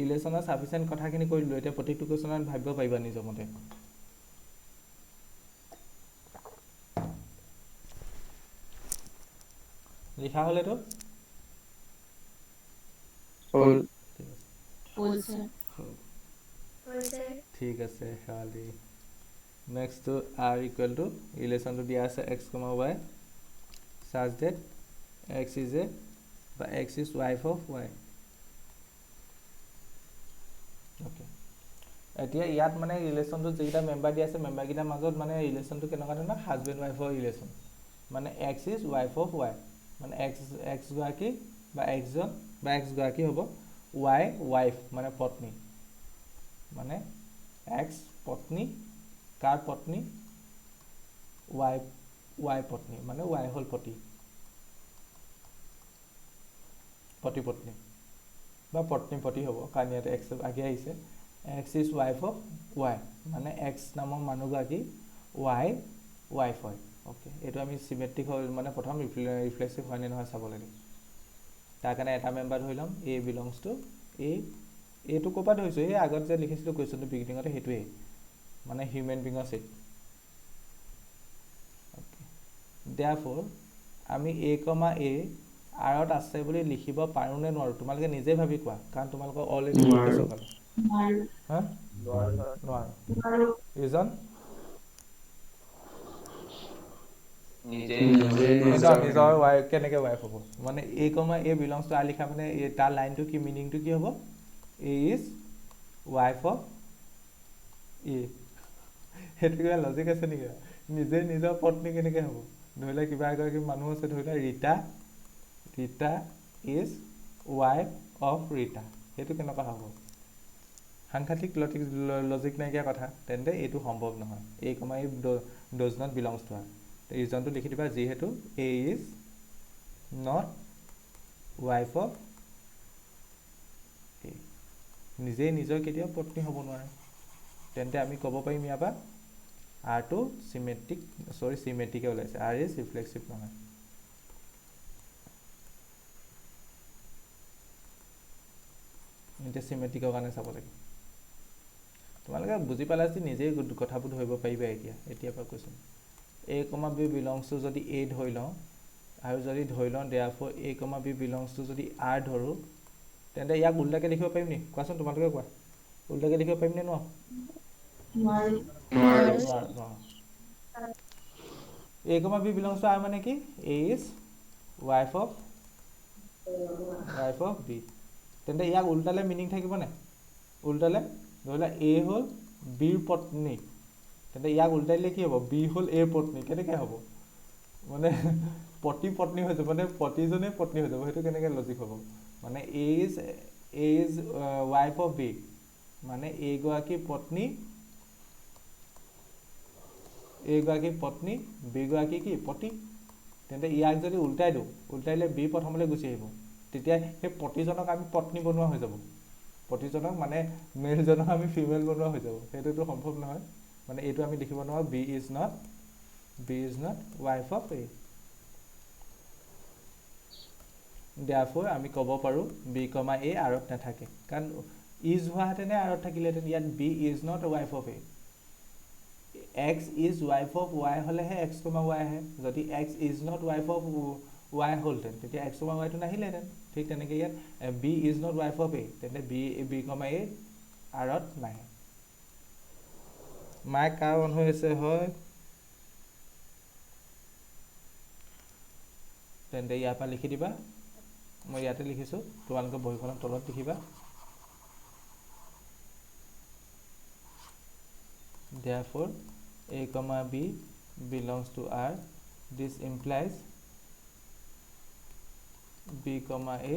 ইলেশ্যনৰ ছাফিচিয়েণ্ট কথাখিনি কৈ দিলোঁ এতিয়া প্ৰত্যেকটো কুৱেশ্যনত ভাবিব পাৰিবা নিজৰ মতে লিখা হ'লেতো ঠিক আছে শেৱালি নেক্সটটো আৰ ইকুৱেল টু ইলেশ্যনটো দিয়া আছে এক্স কমা ৱাই চাৰ্জ ডেট এক্স ইজ এ বা X is wife of Y okay এতিয়া ইয়াত মানে ৰিলেশ্যনটো যেইটা মেম্বাৰ দিয়া আছে মেম্বাৰকেইটাৰ মাজত মানে ৰিলেশ্যনটো কেনেকুৱা ধৰণৰ হাজবেণ্ড ৱাইফৰ ৰিলেশ্যন মানে x is wife of Y মানে এক্স গৰাকী বা এক্সজন বা এক্স গৰাকী হ'ব ৱাই ৱাইফ মানে পত্নী মানে এক্স পত্নী কাৰ পত্নী ৱাই পত্নী মানে ৱাই হ'ল পতি পত্নী বা পত্নী হ'ব কাৰণ ইয়াত এক্স আগে আহিছে x is wife of Y মানে এক্স নামৰ মানুহগৰাকী ৱাই ৱাইফ হয় অ'কে এইটো আমি চিমেট্ৰিক মানে প্ৰথম ৰিফ্লেক্সিভ হয় নে নহয় চাব লাগে তাৰ কাৰণে এটা মেম্বাৰ ধৰি ল'ম এ বিলংছ টু এইটো ক'ৰ পৰা ধৰিছোঁ এই আগত যে লিখিছিলোঁ কুৱেশ্যনটো বিগিনিঙতে সেইটোৱেই মানে হিউমেন বিঙৰ ছেট অ'কে দেয়াৰফৰ আমি এ কমা এ আৰত আছে বুলি লিখিব পাৰোঁ নে নোৱাৰোঁ তোমালোকে নিজে ভাবি কোৱা কাৰণ তোমালোকৰ অলৰেডি প্ৰিপেৰেশ্যন হ'ল হা নোৱাৰোঁ ৰিজন নিজৰ ৱাইফ কেনেকৈ ৱাইফ হ'ব মানে এ comma A belongs to R লিখা মানে তাৰ লাইনটো কি মিনিংটো কি হ'ব এ ইজ ৱাইফ অফ এ সেইটো কিবা লজিক আছে নেকি নিজে নিজৰ পত্নী কেনেকৈ হ'ব ধৰি লওক কিবা এগৰাকী মানুহ আছে ধৰি লওক Rita is wife of Rita সেইটো কেনেকুৱা হ'ব সাংঘাতিক লজিক নাইকিয়া কথা তেন্তে এইটো সম্ভৱ নহয় এই কমা এই does not belongs to R ৰিজনটো লিখি দিবা যিহেতু A is not wife of A নিজেই নিজৰ কেতিয়াও পত্নী হ'ব নোৱাৰে তেন্তে আমি ক'ব পাৰিম ইয়াৰ পৰা আৰটো চিমেট্ৰিকে ওলাইছে আৰ ইজ ৰিফ্লেক্সিভ নহয় এতিয়া চিমেট্ৰিকৰ কাৰণে চাব লাগে তোমালোকে বুজি পালা যদি নিজেই কথাবোৰ ধৰিব পাৰিবা এতিয়া পৰা কৈছোঁ এ কমা বি বিলংছ টু যদি এ ধৰি লওঁ আৰু যদি ধৰি লওঁ দেয়াৰফৰ এ কমা বি বিলংছ টু যদি আৰ ধৰোঁ তেন্তে ইয়াক উল্টাকৈ লিখিব পাৰিম নি কোৱাচোন তোমালোকে কোৱা উল্টাকৈ লিখিব পাৰিম নে নোৱাৰোঁ এ comma B belongs to R মানে কি A is wife of B তেন্তে ইয়াক উল্টালে মিনিং থাকিবনে উল্টালে ধৰি লোৱা এ হ'ল বিৰ পত্নী তেন্তে ইয়াক উল্টাই দিলে কি হ'ব বি হ'ল এৰ পত্নী কেনেকৈ হ'ব মানে পত্নী হৈ যাব মানে প্ৰতিজনে পত্নী হৈ যাব সেইটো কেনেকৈ লজিক হ'ব মানে A is wife of B মানে এগৰাকী পত্নী বিগৰাকী কি পতি তেন্তে ইয়াক যদি উল্টাই দিলে বি প্ৰথমলৈ গুচি আহিব তেতিয়া সেই প্ৰতিজনক আমি পত্নী বনোৱা হৈ যাব প্ৰতিজনক মানে মেলজনক আমি ফিমেল বনোৱা হৈ যাব সেইটোতো সম্ভৱ নহয় মানে এইটো আমি লিখিব নোৱাৰোঁ B is not wife of A therefore আমি ক'ব পাৰোঁ বি কমা এ আৰত নাথাকে কাৰণ ইজ হোৱাহেঁতেনে আৰত থাকিলেহেঁতেন ইয়াত B is not wife of A X is wife of Y হ'লেহে এক্স কমা ৱাই আহে যদি X is not wife of Y হ'লহেঁতেন তেতিয়া এক্স কমা ৱাইটো নাহিলেহেঁতেন ঠিক তেনেকৈ ইয়াত B is not wife of A তেন্তে বি কমা এ আৰত নাহে মায়ে কাৰ অন হৈ আছে হয় তেন্তে ইয়াৰ পৰা লিখি দিবা মই ইয়াতে লিখিছোঁ তোমালোকৰ বহীখনৰ তলত লিখিবা therefore a comma b belongs to r this implies b comma a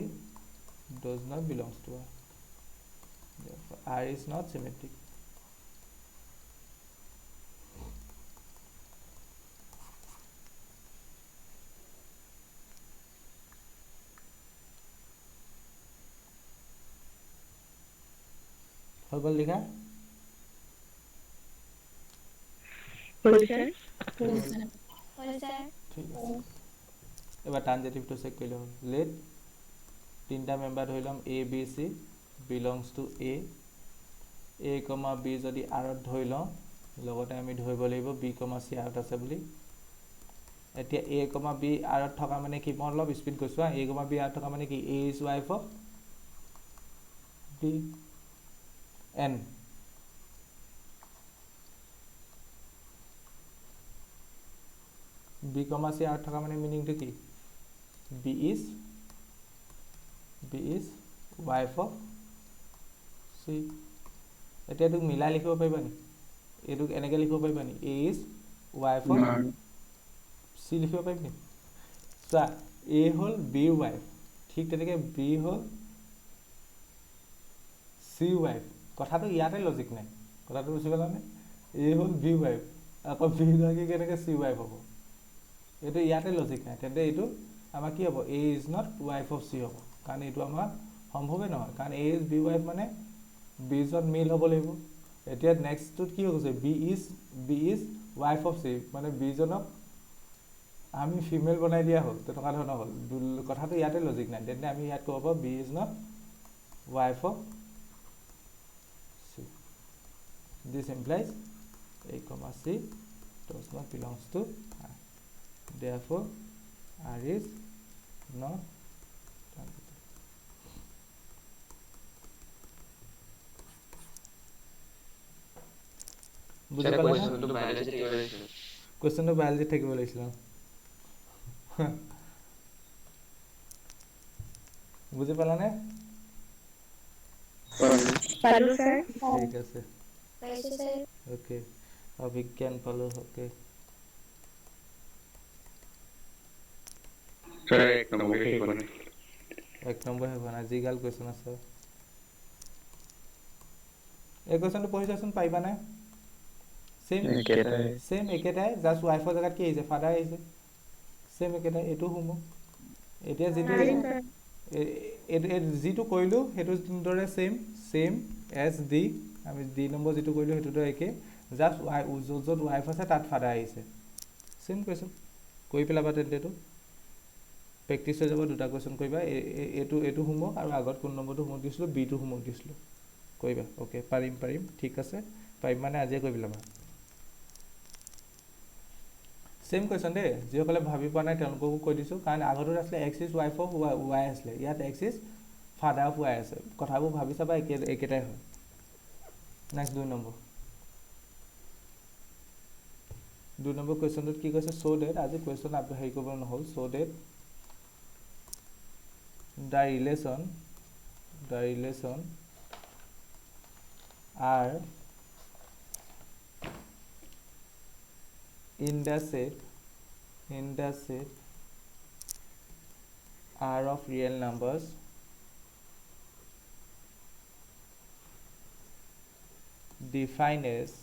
does not belongs to r therefore r is not symmetric হৈ গ'ল লিখা এবাৰ ট্ৰানজেটিভটো চেক কৰিলে হ'ল লেট তিনিটা মেম্বাৰ ধৰি ল'ম A B C belongs to A comma B যদি আৰত ধৰি লওঁ লগতে আমি ধৰিব লাগিব বি কমা চি আৰত আছে বুলি এতিয়া এ কমা বি আৰত থকা মানে কি মই অলপ স্পীড গৈছোঁ এ কমা বি আৰত থকা মানে কি A is wife of B and B comma C আৰত থকা মানে মিনিংটো কি B is wife of C এতিয়া এইটোক মিলাই লিখিব পাৰিবা নি এইটোক এনেকৈ লিখিব পাৰিবা নি A is wife of C লিখিব পাৰিম নি চোৱা এ হ'ল বিৰ ৱাইফ ঠিক তেনেকৈ বি হ'ল চি ৱাইফ কথাটো ইয়াতে লজিক নাই কথাটো বুজি পালানে এ হ'ল বি ৱাইফ আকৌ বি গৰাকী কেনেকৈ চি ৱাইফ হ'ব এইটো ইয়াতে লজিক নাই তেন্তে এইটো আমাৰ কি হ'ব A is not wife of C হ'ব কাৰণ এইটো আমাৰ সম্ভৱেই নহয় কাৰণ এ ইজ বি ৱাইফ মানে বিজন মিল হ'ব লাগিব এতিয়া নেক্সটটোত কি হৈ গৈছে B is wife of C মানে বিজনক আমি ফিমেল বনাই দিয়া হ'ল তেনেকুৱা ধৰণৰ হ'ল কথাটো ইয়াতে লজিক নাই তেন্তে আমি ইয়াত ক'ব পাৰোঁ B is not wife of C this implies A, C does not belongs to R. Therefore, R is not transitive. বুজি পালা না কোৱেশ্চনটো বায়োলজি থাকিব লাগিছিল বুজি পালানে পালো স্যার ঠিক আছে পাইছো স্যার ওকে অভিজ্ঞান পালো ওকে স্যার এক নম্বর শেষ হোৱা নাই এক নম্বৰ শেষ হোৱা নাই যিগাল কুৱেশ্যন আছে এই কুৱেশ্যনটো পঢ়ি চোৱাচোন পাৰিবানে সেম একেটাই জাষ্ট ৱাইফৰ জেগাত কি আহিছে ফাদাৰ আহিছে সেম একেটাই এইটো হোমৱৰ্ক এতিয়া যিটো কৰিলোঁ সেইটো দৰে চেম এছ ডি আমি ডি নম্বৰ যিটো কৰিলোঁ সেইটো দৰে একে জাষ্ট য'ত ৱাইফ আছে তাত ফাদাৰ আহিছে চেম কুৱেশ্যন কৰি পেলাবা তেন্তে এইটো প্ৰেক্টিছ হৈ যাব দুটা কুৱেশ্যন কৰিবা এইটো হোমৱৰ্ক আৰু আগত কোন নম্বৰটো হোমৱৰ্ক দিছিলোঁ বিটো হোমৱৰ্ক দিছিলোঁ কৰিবা অ'কে পাৰিম ঠিক আছে পাৰিম মানে আজিয়ে কৰি পেলাবা সেম কুৱেশ্যন দেই যিসকলে ভাবি পোৱা নাই তেওঁলোককো কৈ দিছোঁ কাৰণ আগতো আছিলে x is wife of Y আছিলে ইয়াত x is father of Y আছে কথাবোৰ ভাবি চাবা একেটাই হয় নেক্সট 2 নম্বৰ কুৱেশ্যনটোত কি কৈছে চ' ডেট আজি কুৱেশ্যন হেৰি কৰিব নহ'ল চ' date the relation are in the set are of real numbers defined as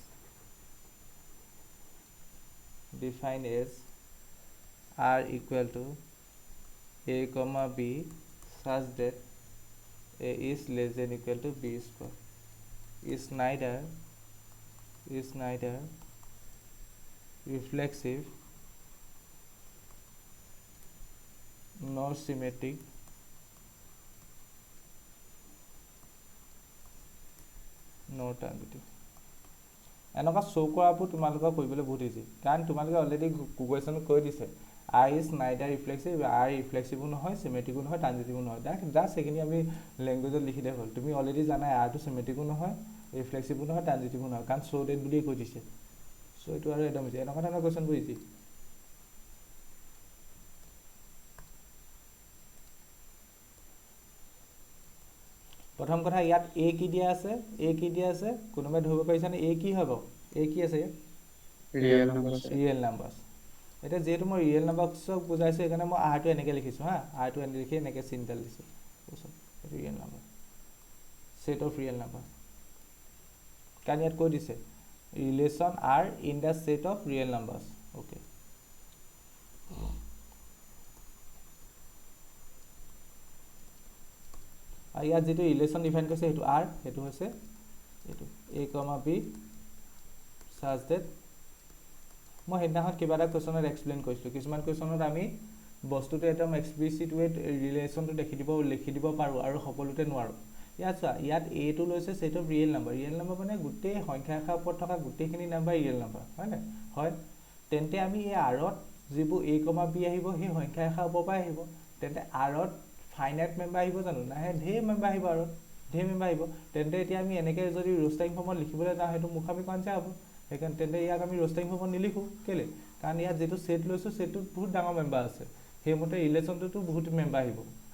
r equal to a comma b such that a is less than equal to b square is neither reflexive nor symmetric nor transitive এনেকুৱা show' কৰাবোৰ তোমালোকৰ কৰিবলৈ বহুত easy কাৰণ তোমালোকে already question কৈ দিছে I is neither reflexive, R reflexive নহয় symmetric নহয় transitive নহয় জাষ্ট সেইখিনি আমি লেংগুৱেজত লিখিলে হ'ল তুমি অলৰেডি জানাই আৰটো symmetric নহয় reflexive নহয় transitive নহয় কাৰণ so that বুলি কৈ দিছে সো এইটো আৰু একদম ইজি এনেকুৱা ধৰণৰ কুৱেশ্যনবোৰ ইজি প্ৰথম কথা ইয়াত a কি দিয়া আছে কোনোবাই ধৰিব পাৰিছানে a কি হ'ব a কি আছে ৰিয়েল নাম্বাৰছ এটা যেহেতু মই ৰিয়েল নাম্বাৰছক বুজাইছোঁ সেইকাৰণে মই আৰটো এনেকৈ লিখিছোঁ হা আৰটো এনেকৈ লিখি এনেকৈ চিনডাল দিছোঁ এইটো real number set of real number কাৰণ ইয়াত কৈ দিছে relation R in the set of real numbers okay আৰু ইয়াত যিটো ৰিলেশ্যন ডিফাইন কৰিছে সেইটো আৰ সেইটো হৈছে এইটো a, b such that মই সেইদিনাখন কিবা এটা কুৱেশ্যনত এক্সপ্লেইন কৰিছিলোঁ কিছুমান কুৱেশ্যনত আমি বস্তুটো একদম এক্সপ্লিচিট ৱেত ৰিলেশ্যনটো লিখি দিব পাৰোঁ আৰু সকলোতে নোৱাৰোঁ ইয়াত চোৱা ইয়াত এটো লৈছে সেট অফ ৰিয়েল নাম্বাৰ মানে গোটেই সংখ্যা ৰেখাৰ ওপৰত থকা গোটেইখিনি নাম্বাৰ ৰিয়েল নাম্বাৰ হয় নাই হয় তেন্তে আমি এই আৰত যিবোৰ a, b আহিব সেই সংখ্যা ৰেখাৰ ওপৰৰ পৰাই আহিব তেন্তে আৰত ফাইনাইট মেম্বাৰ আহিব জানো নাহে ঢেৰ মেম্বাৰ আহিব আৰত তেন্তে এতিয়া আমি এনেকৈ যদি ৰোষ্টাৰিং ফৰ্মত লিখিবলৈ যাওঁ সেইটো মুখামুখি কনচা হ'ব সেইকাৰণে তেন্তে ইয়াক আমি ৰোষ্টাৰিং ফৰ্মত নিলিখোঁ কেলৈ কাৰণ ইয়াত যিটো ছেট লৈছোঁ ছেটটোত বহুত ডাঙৰ মেম্বাৰ আছে সেইমতে ৰিলেশ্যনটোতো বহুত মেম্বাৰ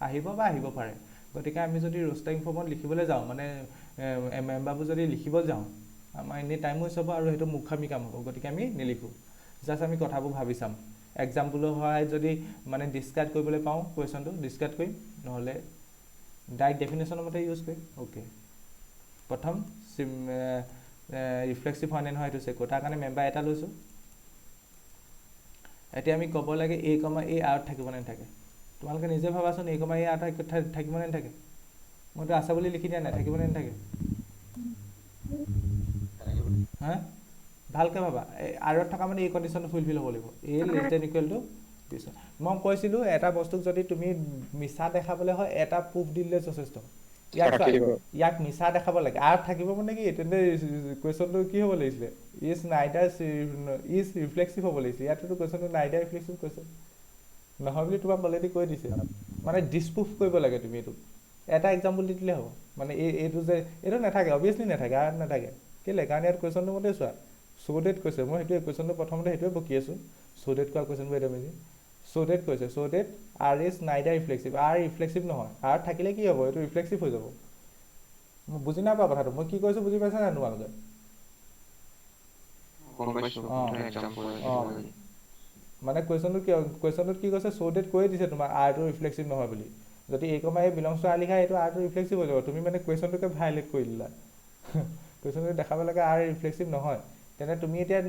আহিব বা আহিব পাৰে গতিকে আমি যদি ৰোষ্টাৰিং ফৰ্মত লিখিবলৈ যাওঁ মানে মেম্বাৰবোৰ যদি লিখিব যাওঁ আমাৰ এনেই টাইম ৱেষ্ট হ'ব আৰু সেইটো মুখামি কাম হ'ব গতিকে আমি নিলিখোঁ জাষ্ট আমি কথাবোৰ ভাবি চাম এক্সাম্পলৰ সহায়ত যদি মানে ডিছকাৰ্ড কৰিবলৈ পাওঁ কুৱেশ্যনটো ডিছকাৰ্ড কৰিম নহ'লে ডাইৰেক্ট ডেফিনেশ্যনৰ মতে ইউজ কৰিম অ'কে প্ৰথম ৰিফ্লেক্সিভ হয় নে নহয় এইটো চেক কৰোঁ তাৰ কাৰণে মেম্বাৰ এটা লৈছোঁ এতিয়া আমি ক'ব লাগে এ আৰত থাকিব নে নাথাকে তোমালোকে নিজে ভাবাচোন এ আৰত থাকিব নে নাথাকে মইতো আছে বুলি লিখি দিয়া নাই থাকিব নে নাথাকে হা ভালকৈ ভাবা আৰত থকা মানে এই কণ্ডিশ্যনটো ফুলফিল হ'ব লাগিব এ লেছ দেন ইকুৱেল টু পিছত মই কৈছিলোঁ এটা বস্তুক যদি তুমি মিছা দেখাবলৈ হয় এটা প্ৰুফ দিলে যথেষ্ট ইয়াক মিছা দেখাব লাগে আৰত থাকিব মানে কি তেন্তে কুৱেশ্যনটো কি হ'ব লাগিছিলে ইজ নাইডাৰ ইজ ৰিফ্লেক্সিভ হ'ব লাগিছিলে ইয়াততো কুৱেশ্যনটো নাইডাৰ ৰিফ্লেক্সিভ কুৱেশ্যন নহয় বুলি তোমাক অলৰেডি কৈ দিছে মানে ডিছপ্ৰুফ কৰিব লাগে তুমি এইটো এটা এক্সাম্পল দি দিলে হ'ব মানে এইটো যে এইটো নাথাকে অভিয়াছলি নাথাকে আৰত নাথাকে কেলৈ কাৰণ ইয়াত কুৱেশ্যনটো মতে চোৱা চ' ডেট কৈছে মই সেইটোৱে কুৱেশ্যনটো প্ৰথমতে সেইটোৱে বকি আছোঁ চ' ডেট কোৱা কুৱেশ্যনবোৰ এটা মেজি চ' ডেট কৈছে so' that R is neither reflexive R reflexive নহয় আৰ থাকিলে কি হ'ব এইটো ৰিফ্লেক্সিভ হৈ যাব মই বুজি নাপাওঁ কথাটো মই কি কৈছোঁ বুজি পাইছা নাই তোমালোকে মানে কুৱেশ্যনটোত কি কৈছে চ' ডেট কৈ দিছে তোমাৰ আৰটো ৰিফ্লেক্সিভ নহয় বুলি যদি এ বিলংছ টু আৰ লিখা এইটো আৰটো ৰিফ্লেক্সিভ হৈ যাব তুমি মানে কুৱেশ্যনটোকে ভাইলেট কৰি দিলা কুৱেশ্যনটো দেখাব লাগে আৰ ৰিফ্লেক্সিভ নহয় তেনে তুমি এতিয়া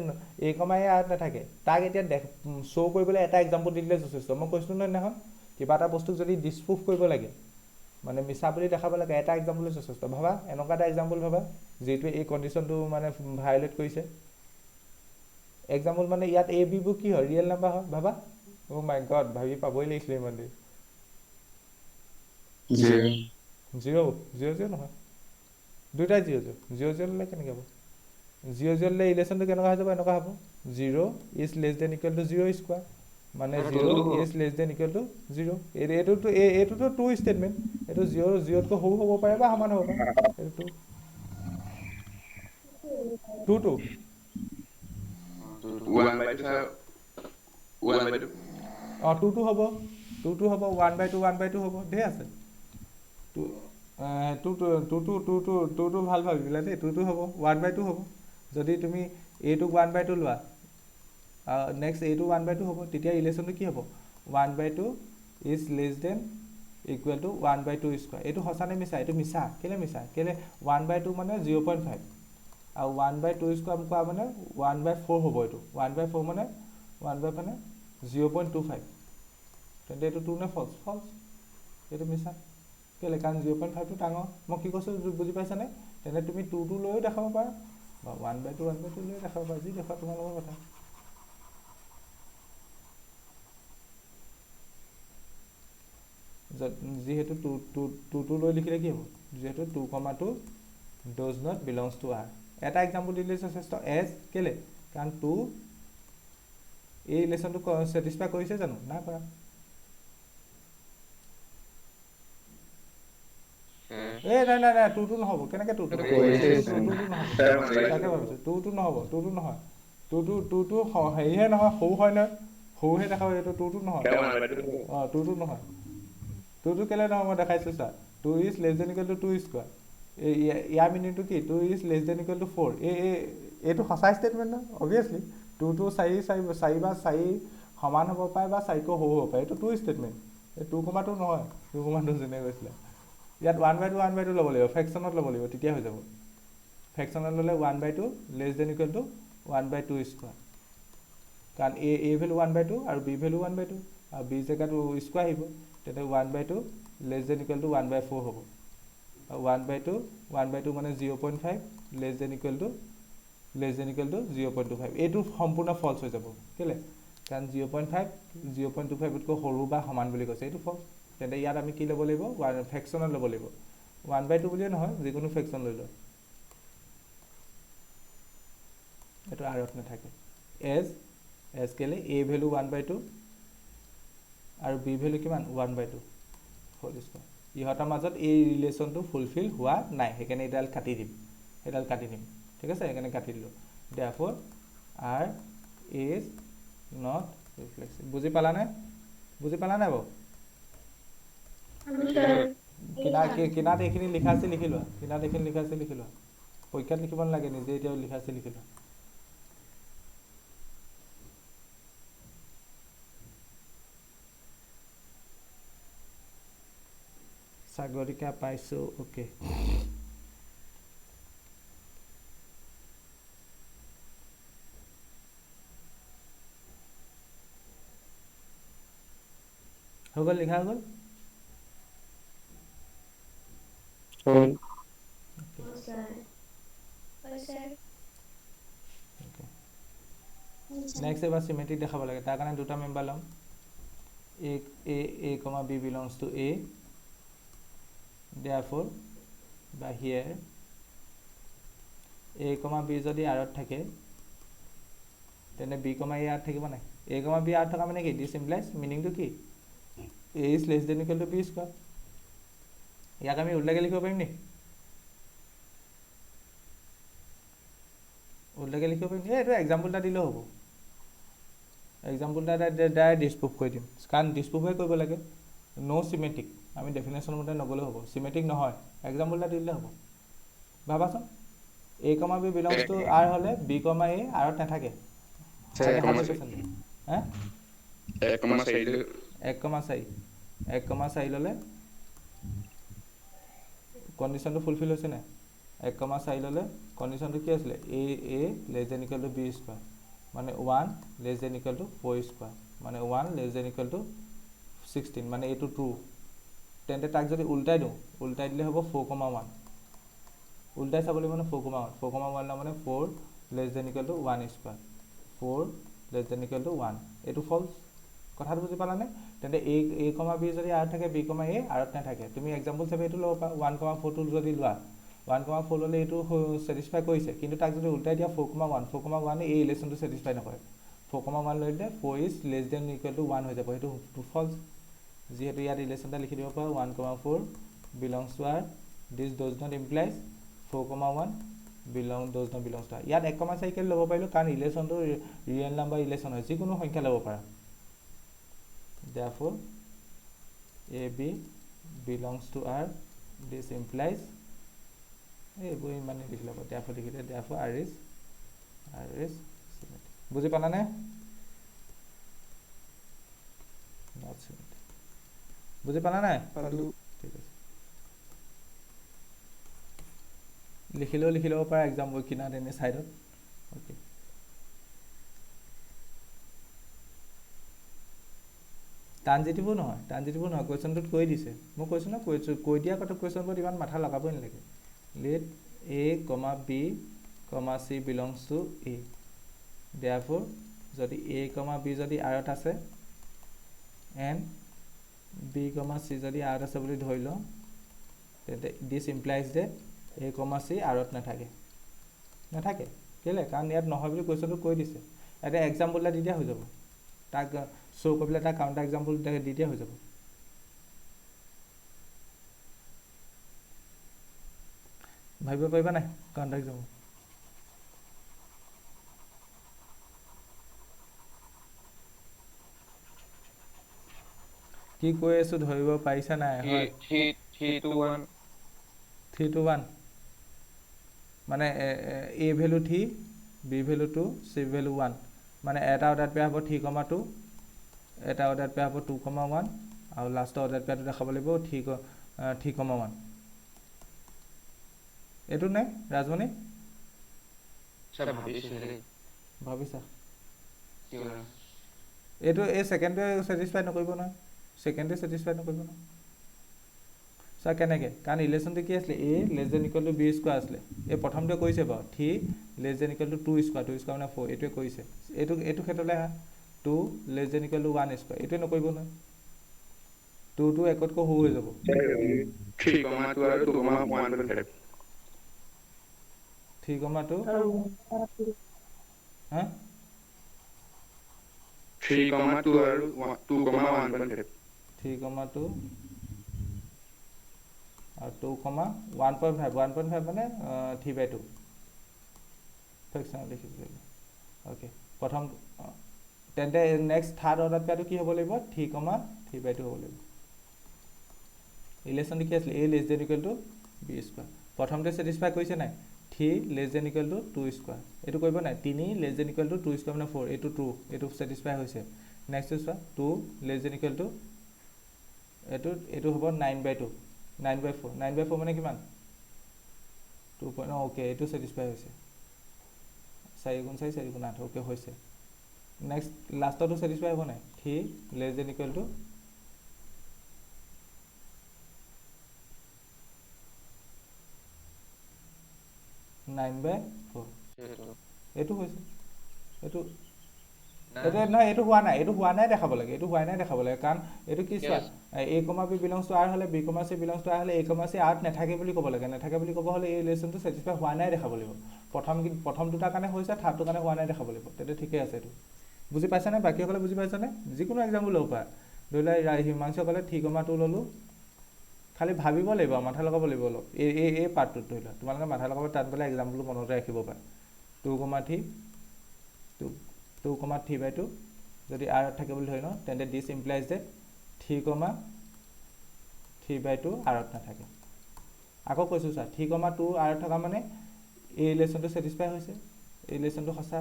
এ আৰত নাথাকে তাক এতিয়া শ্ব' কৰিবলৈ এটা এক্সাম্পল দি দিলে যথেষ্ট মই কৈছিলোঁ নহয় সেইদিনাখন কিবা এটা বস্তুক যদি ডিছপ্ৰুফ কৰিব লাগে মানে মিছা বুলি দেখাব লাগে এটা এক্সাম্পল যথেষ্ট ভাবা এনেকুৱা এটা এক্সাম্পল ভাবা যিটোৱে এই কণ্ডিশ্যনটো মানে ভাইলেট কৰিছে এক্সাম্পল মানে ইয়াত এ বিবোৰ কি হয় ৰিয়েল নাম্বাৰ হয় ভাবা অ' মাই গড ভাবি পাবই লাগিছিলে ইমান দেৰি জিৰ' নহয় দুইটাই জিৰ' ল'লে কেনেকৈ হ'ব জিৰ' ল'লে ইলেশ্যনটো কেনেকুৱা হৈ যাব এনেকুৱা হ'ব 0 is less than equal to 0 square মানে 0 is less than equal to 0 এইটোতো টু ষ্টেটমেণ্ট এইটো জিৰ'তকৈ সৰু হ'ব পাৰে বা সমান হ'ব পাৰে এইটো টু অঁ টু হ'ব 1/2 হ'ব ধেৰ আছে টুটো ভাল ভাবিলা দেই টুটো হ'ব 1/2 হ'ব যদি তুমি এইটোক 1/2 লোৱা নেক্সট এইটো 1/2 হ'ব তেতিয়া ইলেশ্যনটো কি হ'ব 1/2 is less than equal to 1/2 square এইটো সঁচা নে মিছা এইটো মিছা কেলৈ মিছা কেলৈ 1/2 মানে 0.5 আৰু 1/2 স্কোৱাৰ কোৱা মানে 1/4 হ'ব এইটো 1/4 মানে 0.25 তেন্তে এইটো টু নে ফল্ছ এইটো মিছা কেলৈ কাৰণ 0.5টো ডাঙৰ মই কি কৈছোঁ বুজি পাইছানে তেন্তে তুমি টুটো লৈও দেখাব পাৰা বা 1/2 লৈও দেখাব পাৰা যি দেখা তোমালোকৰ কথা যিহেতু টুটো লৈ লিখিলে কি হ'ব যিহেতু 2,2 dodge not belongs to R এটা এক্সাম্পল দিলে যথেষ্ট এজ কেলৈ কাৰণ 2 এই ৰিলেশ্যনটো ছেটিছফাই কৰিছে জানো নাই কৰা নাই টুটো নহ'ব কেনেকৈ টুটো নহ'ব তাকে ভাবিছোঁ টুটো নহয় টুটো হেৰিহে নহয় সৰু হয় নহয় সৰুহে দেখাব এইটো টুটো নহয় অঁ টুটো নহয় টুটো কেলৈ নহয় মই দেখাইছোঁ চা 2 is less than equal to 2 square ইয়াৰ মিনিংটো কি 2 is less than equal to 4 এইটো সঁচা ষ্টেটমেণ্ট নহয় অভিয়াছলি 2 4 বা 4 সমান হ'ব পাৰে বা 4কৈ সৰু হ'ব পাৰে এইটো 2 ষ্টেটমেণ্ট এই 2,2 নহয় 2,2 যেনে কৈছিলে ইয়াত 1/2 ল'ব লাগিব ফ্ৰেকশ্যনত ল'ব লাগিব তেতিয়া হৈ যাব ফ্ৰেকশ্যনত ল'লে 1/2 less than equal to 1/2 square কাৰণ এ ভেলু 1/2 আৰু বি ভেলু 1/2 আৰু বি জেগাটো স্কোৱাৰ আহিব তেতিয়া 1/2 লেছ দেন ইকুৱেল টু 1/4 হ'ব আৰু 1/2 মানে 0.5 লেছ দেন ইকুৱেল টু 0.25 এইটো সম্পূৰ্ণ ফল্ছ হৈ যাব কেলৈ কাৰণ 0.25তকৈ সৰু বা সমান বুলি কৈছে এইটো ফল্ছ তেন্তে ইয়াত আমি কি ল'ব লাগিব ফ্ৰেকশ্যনত ল'ব লাগিব 1/2 বুলিয়ে নহয় যিকোনো ফ্ৰেকশ্যন লৈ লওঁ এইটো আৰত নাথাকে এজ কেলৈ এ ভেলু 1/2 আৰু বি ভেলু কিমান 1/2 হোল স্কোৱাৰ ইহঁতৰ মাজত এই ৰিলেশ্যনটো ফুলফিল হোৱা নাই সেইকাৰণে এইডাল কাটি দিম ঠিক আছে সেইকাৰণে কাটি দিলোঁ therefore R is not reflexive বুজি পালা নাই বাৰু কিনাত এইখিনি লিখা আছে লিখি লোৱা কিনাত এইখিনি লিখা আছে লিখি লোৱা পৰীক্ষাত লিখিব নালাগে নিজে এতিয়া লিখা আছে লিখি লোৱা সাগৰিকা পাইছো ওকে হৈ গ'ল লিখা হৈ গ'ল হ'ল নেক্সট এবাৰ চিমেট্ৰিক দেখাব লাগে তাৰ কাৰণে দুটা মেম্বাৰ ল'ম a comma b belongs to a therefore by here a comma b যদি r ত থাকে তেনে b comma a r থাকিব নাই a comma b r থকা মানে কি this implies meaning to কি a is less than equal to b square ইয়াক আমি উল্টাকে লিখিব পাৰিম নি উল্টাকে লিখিব পাৰিম এইটো এক্সাম্পলটা দিলেও হ'ব এক্সাম্পলটা ডাইৰেক্ট ডিসপ্ৰুভ কৰি দিম কাৰণ ডিসপ্ৰুভে কৰিব লাগে নো সিমেট্ৰিক আমি ডেফিনেশ্যন মতে নগলেও হ'ব সিমেট্ৰিক নহয় এক্সাম্পলটা দিলে হ'ব ভাবাচোন a comma b belongs to r হলে b comma a r ত নাথাকে হ্যাঁ 1,4 ললে কন্ডিশনটো ফুলফিল হৈছে না 1,4 ললে কন্ডিশনটো কি আছিল a less than equal to b square মানে 1 less than equal to 4 square মানে 1 less than equal to 16 মানে এটো ট্ৰু তেন্তে তাক যদি উল্টাই দিলে হ'ব 4,1 উল্টাই চাবলৈ মানে 4,1 না মানে 4 less than equal to 1 square 4 less than equal to 1 এটো ফলস কথাটো বুজি পালানে তেন্তে a b যদি r থাকে b a r ত নাথাকে তুমি एग्जांपल হিচাপে এটো লবা 1,4 টো যদি লোৱা 1,4 ললে এটো স্যাটিসফাই কৰিছে কিন্তু তাক যদি উল্টাই দিয়া 4,1 এই ৰিলেশনটো স্যাটিসফাই নকৰে 4,1 লৈ দিলে 4 is less than equal to 1 হৈ যাব এটো ফলস যেহেতু ইয়াৰ ৰিলেশনটা লিখি দিব পাৰো 1,4 belongs to r this does not implies 4,1 does not belongs to r ইয়াত 1,4 কে ল'ব পাৰিলো কাৰণ ৰিলেশনটো ৰিয়েল নাম্বাৰ ৰিলেশন হয় যিকোনো সংখ্যা ল'ব পাৰা therefore ab belongs to r this implies এই বই মানে লিখি লব therefore r is symmetric বুজি পালা নে not symmetric বুজি পালা না পালো ঠিক আছে লিখি লব পাৰা एग्जांपल কিনা দেনে সাইডত ওকে ট্ৰানজিটিভ নহয় কোৱেশ্চনটোত কৈ দিছে মই কৈছো না কৈ দিয়া কথা কোৱেশ্চনবোৰ ইমান মাথা লগাবই নালাগে let a b c belongs to a therefore যদি a b যদি r ত আছে and b c যদি r আছে বুলি ধৰি লওঁ তেন্তে this implies that a c r ত নাথাকে কেলে কাৰণ ইয়াত নহয় বুলি কোৱেশ্চনটো কৈ দিছে এটা एग्जांपलটা দি দিয়া হৈ যাব তাক শো কৰিলে এটা কাউন্টাৰ एग्जांपल দি দিয়া হৈ যাব ভাবিব পাৰিবা নাই কাউন্টাৰ एग्जांपल কি কৈ আছো ধৰিব পাৰিছা নাই হয় 3 to 1 3 to 1 মানে a value 3 b value 2 c value 1 মানে এটা অৰ্ডাৰ পেয়াৰ হ'ব 3,2 এটা অৰ্ডাৰ পেয়াৰ হ'ব 2,1 আৰু লাষ্টৰ অৰ্ডাৰ পেয়াৰটো দেখাব লাগিব 3,1 এটো নাই ৰাজমণি সব ভাবিছা কি কৰা এটো এই সেকেন্ডে স্যাটিসফাই নকৰিব না সেকেন্ডে স্যাটিসফাই নকৰিব না সা কেনেকে কাৰণ ৰিলেশনটো কি আছিল a less than equal to b square আছিল এই প্ৰথমতে কৈছে বা 3 less than equal to 2 square মানে 4 এটোৱে কৈছে এটো ক্ষেত্ৰলে 2 less than equal to 1 square এটোৱে নকৰিব না 2 2 একতকৈ সৰু হৈ যাব 3,2 আৰু 2,1.5 3,2 হা 3,2 আৰু 2,1.5 3,2 আৰু 2,1.5 মানে 3/2 ফ্ৰেকশন লিখি দিলে ওকে প্ৰথম তেন্তে নেক্সট থাৰ্ড অৰ্ডাৰ পেয়াৰটো কি হ'ব লাগিব 3,3/2 হ'ব লাগিব ৰিলেশ্যনটো কি আছিলে a less than equal to b square প্ৰথমতে ছেটিছফাই কৰিছে নাই 3 less than equal to 2 square এইটো কৰিব নাই 3 less than equal to 2 square মানে 4 এইটো 2 এইটো ছেটিছফাই হৈছে নেক্সট চোৱা 2 less than equal to এইটো হ'ব 9/2 9/4 9/4 মানে কিমান 2 ওকে এইটো ছেটিছফাই হৈছে 4 গুণ 4 4 গুণ 8 ওকে হৈছে নেক্সট লাষ্টটো ছেটিছফাই হ'ব নাই 3 less than equal to 9/4 এইটো হৈছে এইটো নহয় এইটো হোৱা নাই দেখাব লাগে কাৰণ এইটো কি চোৱা a, b belongs to r হলে b, c belongs to r হলে a, c r নাথাকে বুলি ক'ব লাগে নাথাকে বুলি ক'ব হলে এই ৰিলেশ্যনটো ছেটিছফাই হোৱা নাই দেখাব লাগিব প্ৰথম দুটাৰ কাৰণে হৈছে থাৰ্ডটোৰ কাৰণে হোৱা নাই দেখাব লাগিব তেতিয়া ঠিকে আছে এইটো বুজি পাইছানে বাকীসকলে বুজি পাইছানে যিকোনো এক্সাম্পল ল'ব পাৰা ধৰি লোৱা হিমাংশুসকলে 3,2 ল'লো খালি ভাবিব লাগিব মাথা লগাব লাগিব অলপ এই পাৰ্টটোত ধৰি লোৱা তোমালোকে মাথা লগাব তাত বোলে এক্সাম্পল মনতে ৰাখিব পাৰা 2,3/2 যদি r থাকে বুলি ধৰি ন তেন্তে দিছ ইমপ্লাইজ যে 3,3/2 r নাথাকে আকৌ কৈছোঁ চা 3,2 r থকা মানে এই ৰিলেশ্যনটো ছেটিছফাই হৈছে এই ৰিলেশ্যনটো সঁচা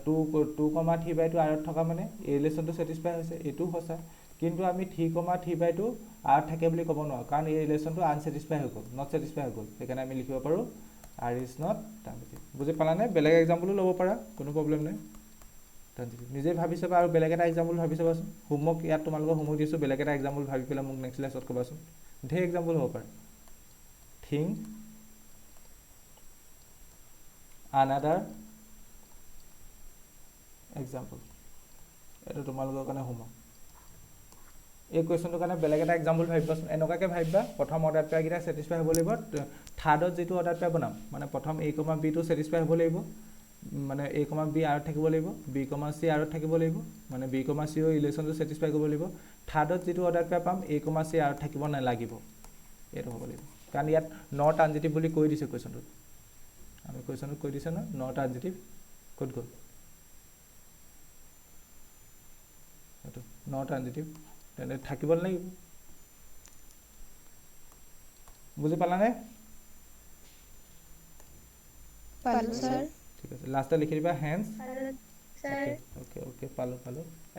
2,3/2 r থকা মানে এই ৰিলেশ্যনটো ছেটিছফাই হৈছে এইটো সঁচা কিন্তু আমি 3,3/2 r থাকে বুলি ক'ব নোৱাৰোঁ কাৰণ এই ৰিলেশ্যনটো আনছেটিছফাই হৈ গ'ল নট ছেটিছফাই হৈ গ'ল সেইকাৰণে আমি লিখিব পাৰোঁ r is not ট্ৰানজিটিভ বুজি পালানে বেলেগ এক্সাম্পলো ল'ব পাৰা কোনো প্ৰব্লেম নাই নিজে ভাবি চাবা আৰু বেলেগ এটা এক্সাম্পল ভাবি চাবাচোন হোমৱৰ্ক ইয়াত তোমালোকৰ হোমৱৰ্ক দিছোঁ বেলেগ এটা এক্সাম্পল ভাবি পেলাই মোক নেক্সট ক্লাছত ক'বাচোন ঢেৰ এক্সাম্পল হ'ব পাৰে থিংক আনাডাৰ এক্সাম্পল এইটো তোমালোকৰ কাৰণে হোমৱৰ্ক এই কুৱেশ্যনটোৰ কাৰণে বেলেগ এটা এক্সাম্পল ভাবিবাচোন এনেকুৱাকৈ ভাবিবা প্ৰথম অৰ্ডাৰ পেয়াৰকেইটা ছেটিছফাই হ'ব লাগিব থাৰ্ডত যিটো অৰ্ডাৰ পেয়াৰ বনাম মানে প্ৰথম a, b টো ছেটিছফাই হ'ব লাগিব মানে a, b r থাকিব লাগিব b, c r থাকিব লাগিব মানে b, c ৰ ৰিলেশ্যনটো ছেটিছফাই কৰিব লাগিব থাৰ্ডত যিটো অৰ্ডাৰ পেয়াৰ পাম a, c r থাকিব নালাগিব এইটো হ'ব লাগিব কাৰণ ইয়াত নট ট্ৰানজিটিভ বুলি কৈ দিছে কুৱেশ্যনটোত আমি কুৱেশ্যনটোত কৈ দিছে ন নট ট্ৰানজিটিভ ক'ত গ'ল এইটো নট ট্ৰানজিটিভ তেন্তে থাকিব লাগিব বুজি পালানে পালো স্যার ঠিক আছে লাষ্টে লিখি দিবা হেন্স স্যার ওকে পালো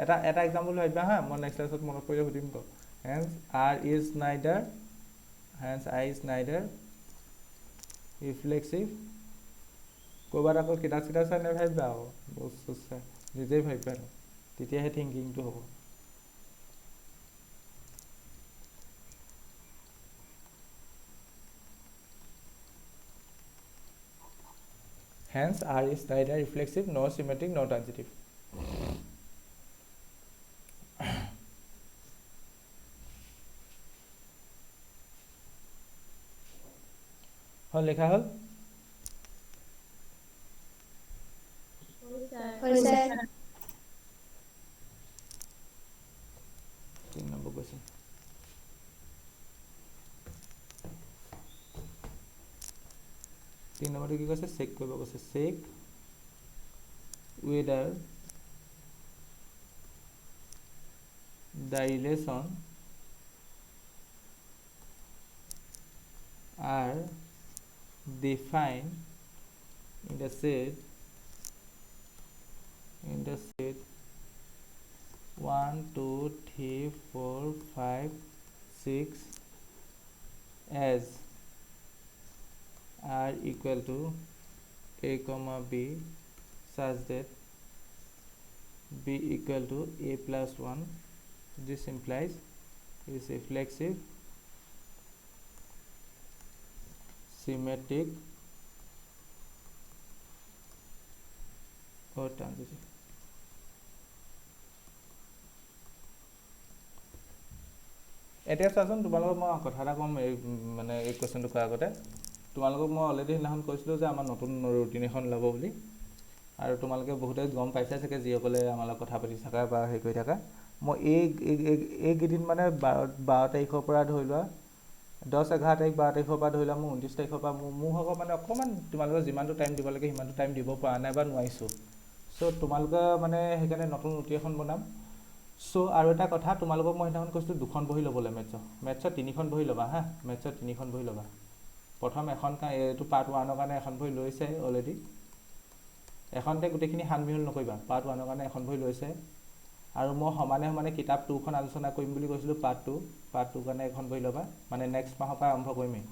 এটা এক্সাম্পল ভাবিবা হা মই নেক্সট ক্লাছত মনত পৰিলে সুধিম ক hence r is neither reflexive ক'ৰবাত আকৌ কিতাপ চাই নাভাবিবা আৰু বস্তু চাই নিজেই ভাবিবা তেতিয়াহে থিংকিংটো হ'ব Hence, R is neither reflexive nor symmetric nor transitive. হল লেখা হল স্যার 3 নম্বৰ question तीन नंबर की कैसे चेक करबो कैसे check whether the relation are defined in the set 1 2 3 4 5 6 as r equal to a comma b such that b equal to a plus 1 this implies is reflexive symmetric or transitive এতিয়া চাচোন তোমালোকক মই কথা এটা ক'ম মানে এই কোৱেশ্যনটো কৰাৰ আগতে তোমালোকক মই অলৰেডি সেইদিনাখন কৈছিলোঁ যে আমাৰ নতুন ৰুটিন এখন ল'ব বুলি আৰু তোমালোকে বহুতে গম পাইছা চাগে যিসকলে আমাৰ লগত কথা পাতি থকা বা হেৰি কৰি থকা মই এইকেইদিন মানে 12 তাৰিখৰ পৰা ধৰি লোৱা 10-11 তাৰিখ 12 তাৰিখৰ পৰা ধৰি লোৱা মোৰ 29 তাৰিখৰ পৰা মোৰ হক মানে অকণমান তোমালোকে যিমানটো টাইম দিব লাগে সিমানটো টাইম দিব পৰা নাই বা নোৱাৰিছোঁ চ' তোমালোকে মানে সেইকাৰণে নতুন ৰুটিন এখন বনাম চ' আৰু এটা কথা তোমালোকক মই সেইদিনাখন কৈছিলোঁ 2খন বহি ল'বলৈ মেথছৰ 3খন বহি ল'বা হা মেথছৰ 3খন বহি ল'বা প্ৰথম এখন এইটো পাৰ্ট 1ৰ কাৰণে এখন বহি লৈছে অলৰেডি এখনতে গোটেইখিনি সানমিহল নকৰিবা পাৰ্ট 1ৰ কাৰণে এখন বহি লৈছে আৰু মই সমানে কিতাপ 2খন আলোচনা কৰিম বুলি কৈছিলোঁ পাৰ্ট 2 কাৰণে এখন বহি ল'বা মানে নেক্সট মাহৰ পৰা আৰম্ভ কৰিমেই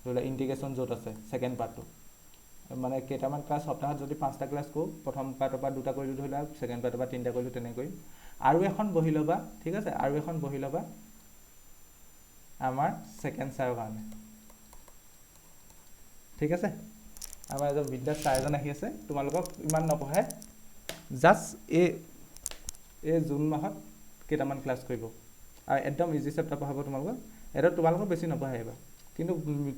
ধৰি লোৱা ইণ্টিগ্ৰেশ্যন য'ত আছে ছেকেণ্ড পাৰ্টটো মানে কেইটামান ক্লাছ সপ্তাহত যদি 5টা ক্লাছ কৰোঁ প্ৰথম পাৰ্টৰ পৰা 2টা কৰিলোঁ ধৰি লোৱা ছেকেণ্ড পাৰ্টৰ পৰা 3টা কৰিলোঁ তেনেকৈ আৰু এখন বহি ল'বা ঠিক আছে আৰু এখন বহি ল'বা আমাৰ ছেকেণ্ড ছাৰৰ কাৰণে ঠিক আছে আমাৰ এজন বিদ্যাত ছাৰ এজন আহি আছে তোমালোকক ইমান নপঢ়ায় জাষ্ট এই জুন মাহত কেইটামান ক্লাছ কৰিব আৰু একদম ইজি চেপ্টাৰ পঢ়াব তোমালোকক এটা তোমালোকক বেছি নপঢ়ায় এইবাৰ কিন্তু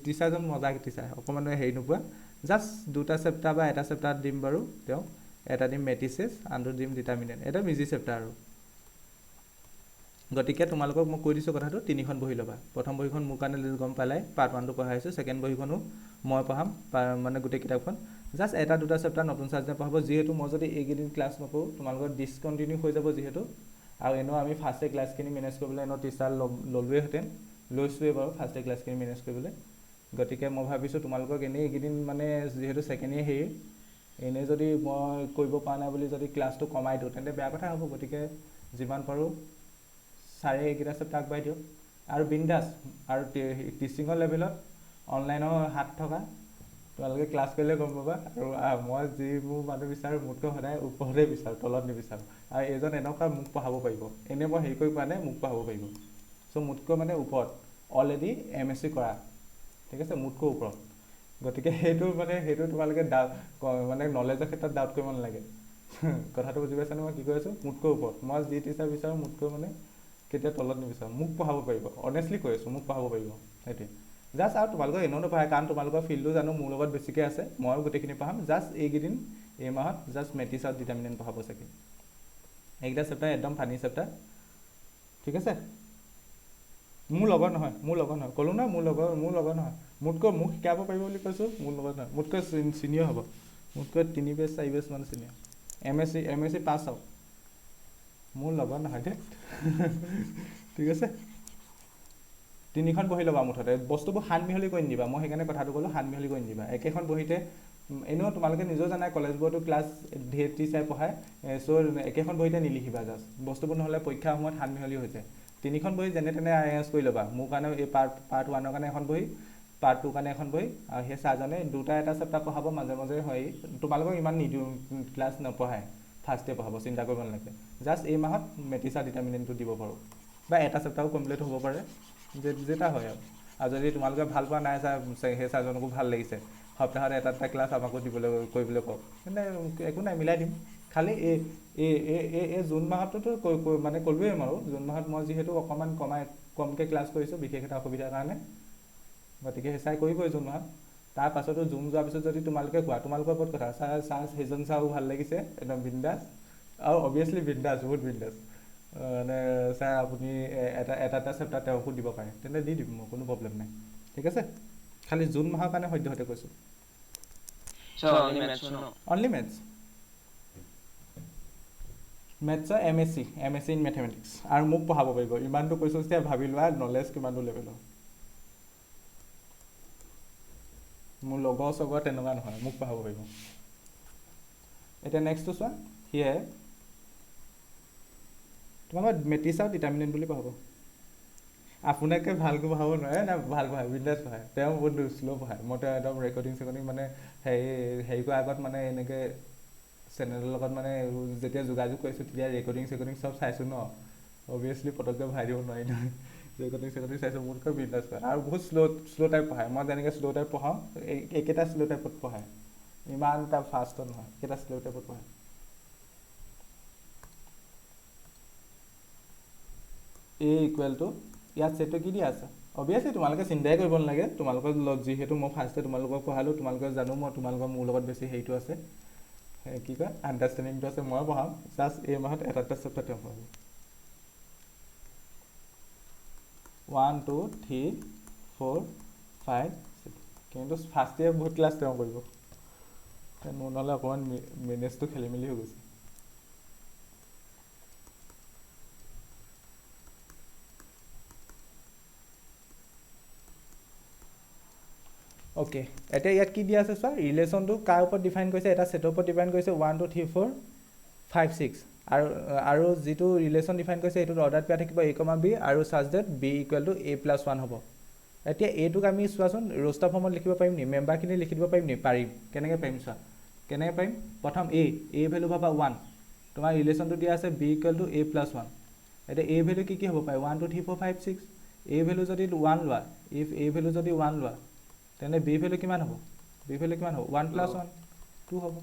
টিচাৰজন মজা টিচাৰ অকণমান হেৰি নোপোৱা জাষ্ট 2টা চেপ্টাৰ বা এটা চেপ্টাৰ দিম বাৰু তেওঁ এটা দিম মেট্ৰিচেছ আনটো দিম ডিটাৰমিনেণ্ট একদম ইজি চেপ্টাৰ আৰু গতিকে তোমালোকক মই কৈ দিছোঁ কথাটো 3খন বহি ল'বা প্ৰথম বহিখন মোৰ কাৰণে গম পালাই পাৰ্ট 1টো পঢ়াইছোঁ ছেকেণ্ড বহিখনো মই পঢ়াম মানে গোটেই কিতাপখন জাষ্ট এটা 2টা চেপ্টাৰ নতুন ছাবজেক্ট পঢ়াব যিহেতু মই যদি এইকেইদিন ক্লাছ নকৰোঁ তোমালোকৰ ডিছকণ্টিনিউ হৈ যাব যিহেতু আৰু এনেও আমি ফাৰ্ষ্টে ক্লাছখিনি মেনেজ কৰিবলৈ এনেও টিচাৰ ল'লোৱেহেঁতেন লৈছোঁৱেই বাৰু ফাৰ্ষ্টে ক্লাছখিনি মেনেজ কৰিবলৈ গতিকে মই ভাবিছোঁ তোমালোকক এনেই এইকেইদিন মানে যিহেতু ছেকেণ্ড ইয়েৰ হেৰি এনেই যদি মই কৰিব পৰা নাই বুলি যদি ক্লাছটো কমাই দিওঁ তেন্তে বেয়া কথা হ'ব গতিকে যিমান পাৰোঁ ছাৰে এইকেইটা চেপ্টাৰ আগবাঢ়ি দিয়ক আৰু বিন্দাছ আৰু টিচিঙৰ লেভেলত অনলাইনৰ হাত থকা তোমালোকে ক্লাছ কৰিলে গম পাবা আৰু মই যিবোৰ মানুহ বিচাৰোঁ মোতকৈ সদায় ওপৰতে বিচাৰোঁ তলত নিবিচাৰোঁ আৰু এইজন এনেকুৱা মোক পঢ়াব পাৰিব এনেই মই হেৰি কৰি পোৱা নাই মোক পঢ়াব পাৰিব চ' মোতকৈ মানে ওপৰত অলৰেডি MSc কৰা ঠিক আছে মোতকৈ ওপৰত গতিকে সেইটো তোমালোকে মানে নলেজৰ ক্ষেত্ৰত ডাউট কৰিব নালাগে কথাটো বুজি পাইছানে মই কি কৈ আছোঁ মোতকৈ ওপৰত মই যি টিচাৰ বিচাৰোঁ মোতকৈ মানে কেতিয়া তলত নিবিচাৰোঁ মোক পঢ়াব পাৰিব অনেষ্টলি কৈ আছোঁ মোক পঢ়াব পাৰিব সেইটোৱে জাষ্ট আৰু তোমালোকক এনেও নপঢ়ায় কাৰণ তোমালোকৰ ফিল্ডটো জানো মোৰ লগত বেছিকৈ আছে ময়ো গোটেইখিনি পঢ়াম জাষ্ট এইকেইদিন এই মাহত জাষ্ট মেট্ৰিক্স আৰু ডিটাৰমিনেণ্ট পঢ়াব চাগে এইকেইটা চেপ্টাৰ একদম ফানি চেপ্টাৰ ঠিক আছে মোৰ লগত নহয় ক'লোঁ নহয় মোৰ লগত নহয় মোক শিকাব পাৰিব বুলি কৈছোঁ মোৰ লগত নহয় মোতকৈ চিনিয়ৰ হ'ব মোতকৈ 3 বেছ 4 বেছ মানে চিনিয়ৰ MSc পাছ আউট মোৰ লগত নহয় দেই ঠিক আছে 3খন বহি ল'বা মুঠতে বস্তুবোৰ সানমিহলি কৰি নিদিবা মই সেইকাৰণে কথাটো ক'লোঁ সানমিহলি কৰি নিদিবা একেখন বহিতে এনেও তোমালোকে নিজেও জানাই কলেজবোৰতো ক্লাছ ধেৰ টিচাৰে পঢ়ায় চ' একেখন বহিতে নিলিখিবা জাষ্ট বস্তুবোৰ নহ'লে পৰীক্ষাৰ সময়ত সানমিহলি হৈ যায় 3খন বহি যেনে তেনে এৰেঞ্জ কৰি ল'বা মোৰ কাৰণে এই পাৰ্ট 1ৰ কাৰণে এখন বহি পাৰ্ট 2 কাৰণে এখন বহি আৰু সেই ছাৰজনে 2টা এটা চেপ্টাৰ পঢ়াব মাজে হয় তোমালোকক ইমান নিদিওঁ ক্লাছ নপঢ়ায় ফাৰ্ষ্টে পঢ়াব চিন্তা কৰিব নালাগে জাষ্ট এই মাহত মেট্ৰিক্স আৰু ডিটাৰমিনেণ্টটো দিব পাৰোঁ বা এটা চেপ্টাৰো কমপ্লিট হ'ব পাৰে যেটা হয় আৰু যদি তোমালোকে ভাল পোৱা নাই সেই ছাৰজনকো ভাল লাগিছে সপ্তাহত এটা ক্লাছ আমাকো কৰিবলৈ কওক তেন্তে একো নাই মিলাই দিম খালি এই জুন মাহততো মানে ক'লোৱেই আৰু জুন মাহত মই যিহেতু অকণমান কমকৈ ক্লাছ কৰিছোঁ বিশেষ এটা অসুবিধাৰ কাৰণে গতিকে সেই চাই কৰিবই জুন মাহত তাৰ পাছতো জুন যোৱাৰ পিছত যদি তোমালোকে কোৱা তোমালোকৰ ওপৰত কথা সেইজন ছাৰো ভাল লাগিছে একদম বিন্দাছ আৰু অভিয়াছলি বিন্দাছ বহুত বিন্দাছ মানে ছাৰ আপুনি এটা চেপ্টাৰ তেওঁকো দিব পাৰে তেন্তে দি দিম মোৰ কোনো প্ৰব্লেম নাই ঠিক আছে খালি জুন মাহৰ কাৰণে সদ্যহতে কৈছোঁ অনলি মেথছৰ MSc ইন মেথমেটিক্স আৰু মোক পঢ়াব পাৰিব ইমানটো কৈছোঁ যেতিয়া ভাবি লোৱা নলেজ কিমানটো লেভেলৰ মোৰ লগৰ চগৰ তেনেকুৱা নহয় মোক পঢ়াব পাৰিব এতিয়া নেক্সটটো চোৱা সিয়ে তোমাক মেট্ৰিক্স আৰু ডিটাৰমিনেণ্ট বুলি পঢ়াব আপোনাকে ভালকৈ পঢ়াব নোৱাৰে না ভাল পঢ়ায় বিন্দাছ পঢ়ায় তেওঁ বহুত শ্ল' পঢ়ায় মই তেওঁ একদম ৰেকৰ্ডিং মানে হেৰি কৰাৰ আগত মানে এনেকৈ চেনেলৰ লগত মানে যেতিয়া যোগাযোগ কৰিছোঁ তেতিয়া ৰেকৰ্ডিং চব চাইছোঁ ন অভিয়াছলি পটককৈ ভৰাই দিব নোৱাৰি নহয় ৰেকৰ্ডিং চাইছোঁ মোতকৈ বিন্দাছ পঢ়ায় আৰু বহুত শ্ল' টাইপ পঢ়ায় মই যেনেকৈ শ্ল' টাইপ পঢ়াওঁ একেটা শ্ল' টাইপত পঢ়ায় ইমান এটা ফাষ্টত নহয় একেটা শ্ল' টাইপত পঢ়ায় A=, ইয়াত ছেটটো কি দিয়া আছে অভিয়াছলি তোমালোকে চিন্তাই কৰিব নালাগে তোমালোকৰ যিহেতু মই ফাৰ্ষ্টে তোমালোকক পঢ়ালোঁ তোমালোকে জানো মই তোমালোকৰ মোৰ লগত বেছি হেৰিটো আছে কি কয় আণ্ডাৰষ্টেণ্ডিংটো আছে মই পঢ়াম জাষ্ট এই মাহত এটা চেপ্টাৰ তেওঁ পঢ়াব 1 2 3 4 5 6 কিন্তু ফাৰ্ষ্ট ইয়েৰ বহুত ক্লাছ তেওঁ কৰিব মোৰ নহ'লে অকণমান মেনেজটো খেলি মেলি হৈ গৈছে অ'কে এতিয়া ইয়াত কি দিয়া আছে চোৱা ৰিলেশ্যনটো কাৰ ওপৰত ডিফাইন কৰিছে এটা ছেটৰ ওপৰত ডিফাইন কৰিছে 1 2 3 4 5 6 আৰু যিটো ৰিলেশ্যন ডিফাইন কৰিছে এইটোত অৰ্ডাৰ পেয়াৰ থাকিব a, b আৰু চাৰ্জ ডেট b = a+1 হ'ব এতিয়া এইটোক আমি চোৱাচোন ৰোষ্টাৰ ফৰ্মত লিখিব পাৰিম নি মেম্বাৰখিনি লিখি দিব পাৰিম নি পাৰিম কেনেকৈ পাৰিম চোৱা কেনেকৈ পাৰিম প্ৰথম a ভেলু ভাবা 1 তোমাৰ ৰিলেশ্যনটো দিয়া আছে b = a+1 এতিয়া a ভেলু কি হ'ব পাৰে 1 2 3 4 5 6 a ভেলু যদি 1 লোৱা ইফ a ভেলু যদি 1 লোৱা তেনে b ভেলু কিমান হ'ব b ভেলু কিমান হ'ব 1 + 1 2 হ'ব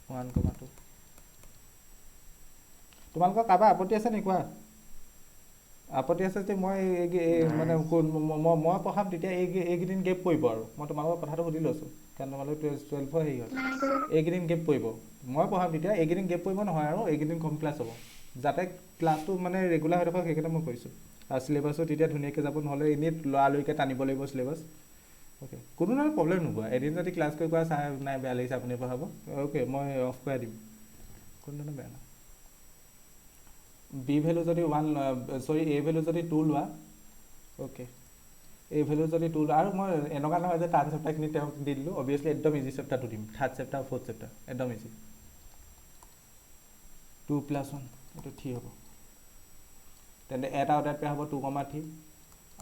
1,2 তোমালোকৰ কাৰোবাৰ আপত্তি আছে নি কোৱা আপত্তি আছে যে মই মানে মই পঢ়াম তেতিয়া এইকেইদিন গেপ পৰিব আৰু মই তোমালোকৰ কথাটো সুধি লৈছোঁ কাৰণ তোমালোক 12 হেৰি হয় এইকেইদিন গেপ পৰিব মই পঢ়াম তেতিয়া এইকেইদিন গেপ পৰিব নহয় আৰু এইকেইদিন কম ক্লাছ হ'ব যাতে ক্লাছটো মানে ৰেগুলাৰ হৈ থাকক সেইকাৰণে মই কৰিছোঁ আৰু চিলেবাছটো তেতিয়া ধুনীয়াকৈ যাব নহ'লে এনেই লৰালৰিকৈ টানিব লাগিব চিলেবাছ অ'কে কোনো ধৰণৰ প্ৰব্লেম নোপোৱা এদিন যদি ক্লাছ কৰি কোৱা চাই নাই বেয়া লাগিছে আপুনি পঢ়াব অ'কে মই অফ কৰাই দিম কোনো ধৰণৰ বেয়া নহয় b ভেলু যদি 1 সৰি a ভেলু যদি 2 লোৱা অ'কে a ভেলু যদি 2 লোৱা আৰু মই এনেকুৱা নহয় যে টাৰ্ম চেপ্টাৰখিনি তেওঁক দি দিলোঁ অবভিয়াছলি একদম ইজি চেপ্টাৰটো দিম থাৰ্ড চেপ্টাৰ ফ'ৰ্থ চেপ্টাৰ একদম ইজি 2 + 1 এইটো 3 হ'ব তেন্তে এটা অৰ্ডাৰ পেয়াৰ হ'ব 2, 3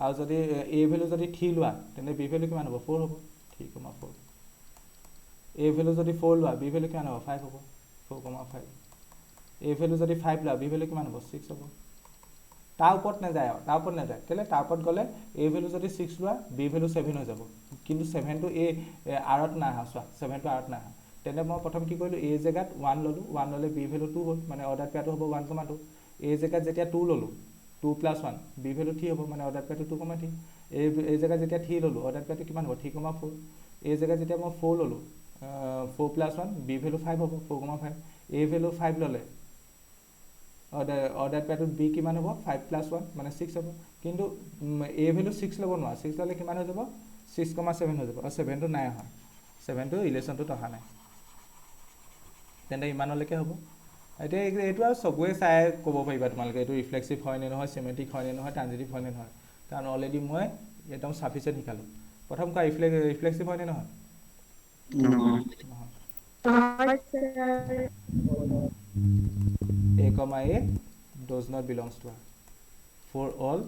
আৰু যদি a ভেলু যদি 3 লোৱা তেন্তে b ভেলু কিমান হ'ব 4 হ'ব 3,4 a ভেলু যদি 4 লোৱা b ভেলু কিমান হ'ব 5 হ'ব 4,5 a ভেলু যদি 5 লোৱা b ভেলু কিমান হ'ব 6 হ'ব তাৰ ওপৰত নাযায় কেলৈ তাৰ ওপৰত গ'লে a ভেলু যদি 6 লোৱা b ভেলু 7 হৈ যাব কিন্তু 7টো a আৰত নাহা চোৱা 7টো আৰত নাহা তেন্তে মই প্ৰথম কি কৰিলোঁ a জেগাত 1 ল'লোঁ 1 ল'লে b ভেলু 2 হ'ল মানে অৰ্ডাৰ পেয়াৰটো হ'ব 1,2 a জেগাত যেতিয়া 2 ল'লোঁ 2 + 1 b ভেলু 3 হ'ব মানে অৰ্ডাৰ পেয়াৰটো 2,3 a জেগাত যেতিয়া 3 ল'লোঁ অৰ্ডাৰ পেয়াৰটো কিমান হ'ব 3,4 a জেগাত যেতিয়া মই 4 ল'লোঁ 4 + 1 b ভেলু 5 হ'ব 4,5 a ভেলু 5 ল'লে অৰ্ডাৰ পেয়াৰটোত b কিমান হ'ব 5 + 1 মানে 6 হ'ব কিন্তু a ভেলু 6 ল'ব নোৱাৰা 6 ল'লে কিমান হৈ যাব 6,7 হৈ যাব আৰু 7টো নাই অহা 7টো ৰিলেশ্যনটোত অহা নাই তেন্তে ইমানলৈকে হ'ব এতিয়া এইটো আৰু চবুৱে চাই ক'ব পাৰিবা তোমালোকে এইটো ৰিফ্লেক্সিভ হয় নে নহয় চিমেট্ৰিক হয় নে নহয় ট্ৰানজিটিভ হয় নে নহয় কাৰণ অলৰেডি মই একদম চাফিচিয়েণ্ট শিকালোঁ প্ৰথম কোৱা ৰিফ্লেক্সিভ হয় নে নহয় a, a does not belongs to R for all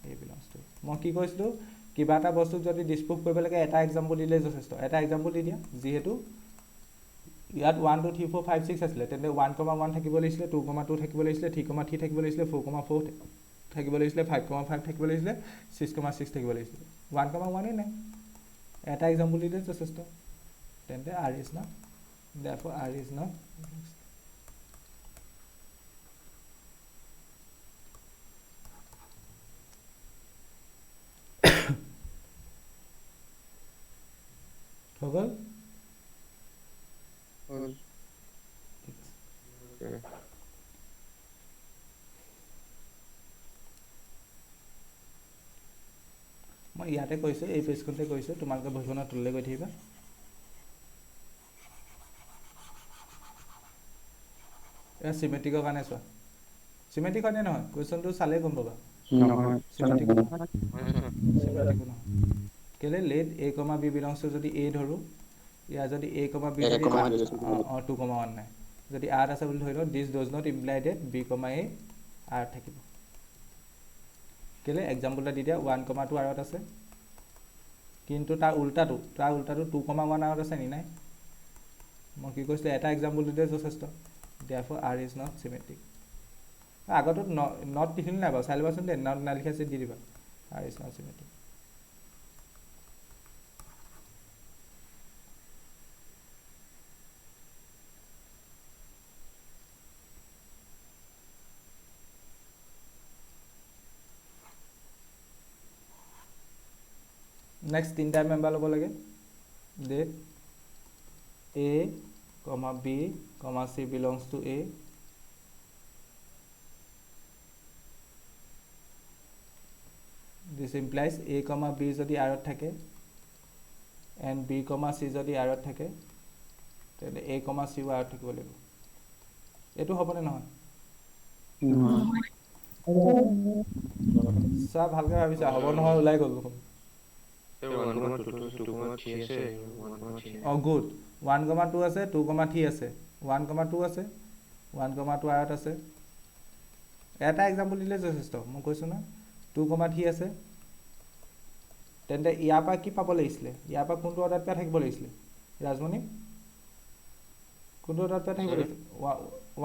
a belongs to মই কি কৈছিলোঁ কিবা এটা বস্তুক যদি ডিছপ্ৰুভ কৰিব লাগে এটা এক্সাম্পল দিলে যথেষ্ট এটা এক্সাম্পল দি দিয়া যিহেতু ইয়াত 1 2 3 4 5 6 আছিলে তেন্তে 1,1 থাকিব লাগিছিলে 2,2 থাকিব লাগিছিলে 3,3 থাকিব লাগিছিলে 4,4 থাকিব লাগিছিলে 5,5 থাকিব লাগিছিলে 6,6 থাকিব লাগিছিলে 1,1 নাই এটা এক্সাম্পল দিলে যথেষ্ট তেন্তে R is not therefore R is not হৈ গ'ল মই ইয়াতে কৈছোঁ এই পেজখনতে কৈছোঁ তোমালোকে বহিখনৰ তললৈ গৈ থাকিবা এয়া চিমেট্ৰিকৰ কাৰণে চোৱা চিমেট্ৰিক হয়নে নহয় কুৱেশ্যনটো চালেই গম পাবা চিমেট্ৰিক নহয় কেলৈ let a, b belongs to যদি a ধৰোঁ ইয়াৰ যদি a, b যদি 2,1 নাই যদি r আছে বুলি ধৰি লওঁ this does not imply that b, a r থাকিব কেলৈ এক্সাম্পল এটা দি দিয়া 1,2 আৰত আছে কিন্তু তাৰ উল্টাটো 2,1 আৰত আছে নি নাই মই কি কৈছিলোঁ এটা এক্সাম্পল দিলে যথেষ্ট therefore R is not symmetric আগতোত নট লিখিলে নাই বাৰু চাই ল'বাচোন দেই নট নালিখা আছে দি দিবা R is not symmetric next তিনিটা মেম্বাৰ ল'ব লাগে date a, b, c belongs to a this implies a, b যদি r ত থাকে and b, c যদি r ত থাকে তেন্তে a, c ও r ত থাকিব লাগিব এইটো হ'বনে নহয় চোৱা ভালকৈ ভাবিছা হ'ব নহয় ওলাই গ'ল দেখোন 1,2,3 আছে 1,3 অঁ গুড 1,2 আছে 2,3 আছে 1,2 আছে 1,2 আয়ত আছে এটা এক্সাম্পল দিলে যথেষ্ট মই কৈছোঁ না 2,3 আছে তেন্তে ইয়াৰ পৰা কি পাব লাগিছিলে ইয়াৰ পৰা কোনটো অৰ্ডাৰত পাই থাকিব লাগিছিলে ৰাজমণি কোনটো অৰ্ডাৰত পাই থাকিব লাগিছিলে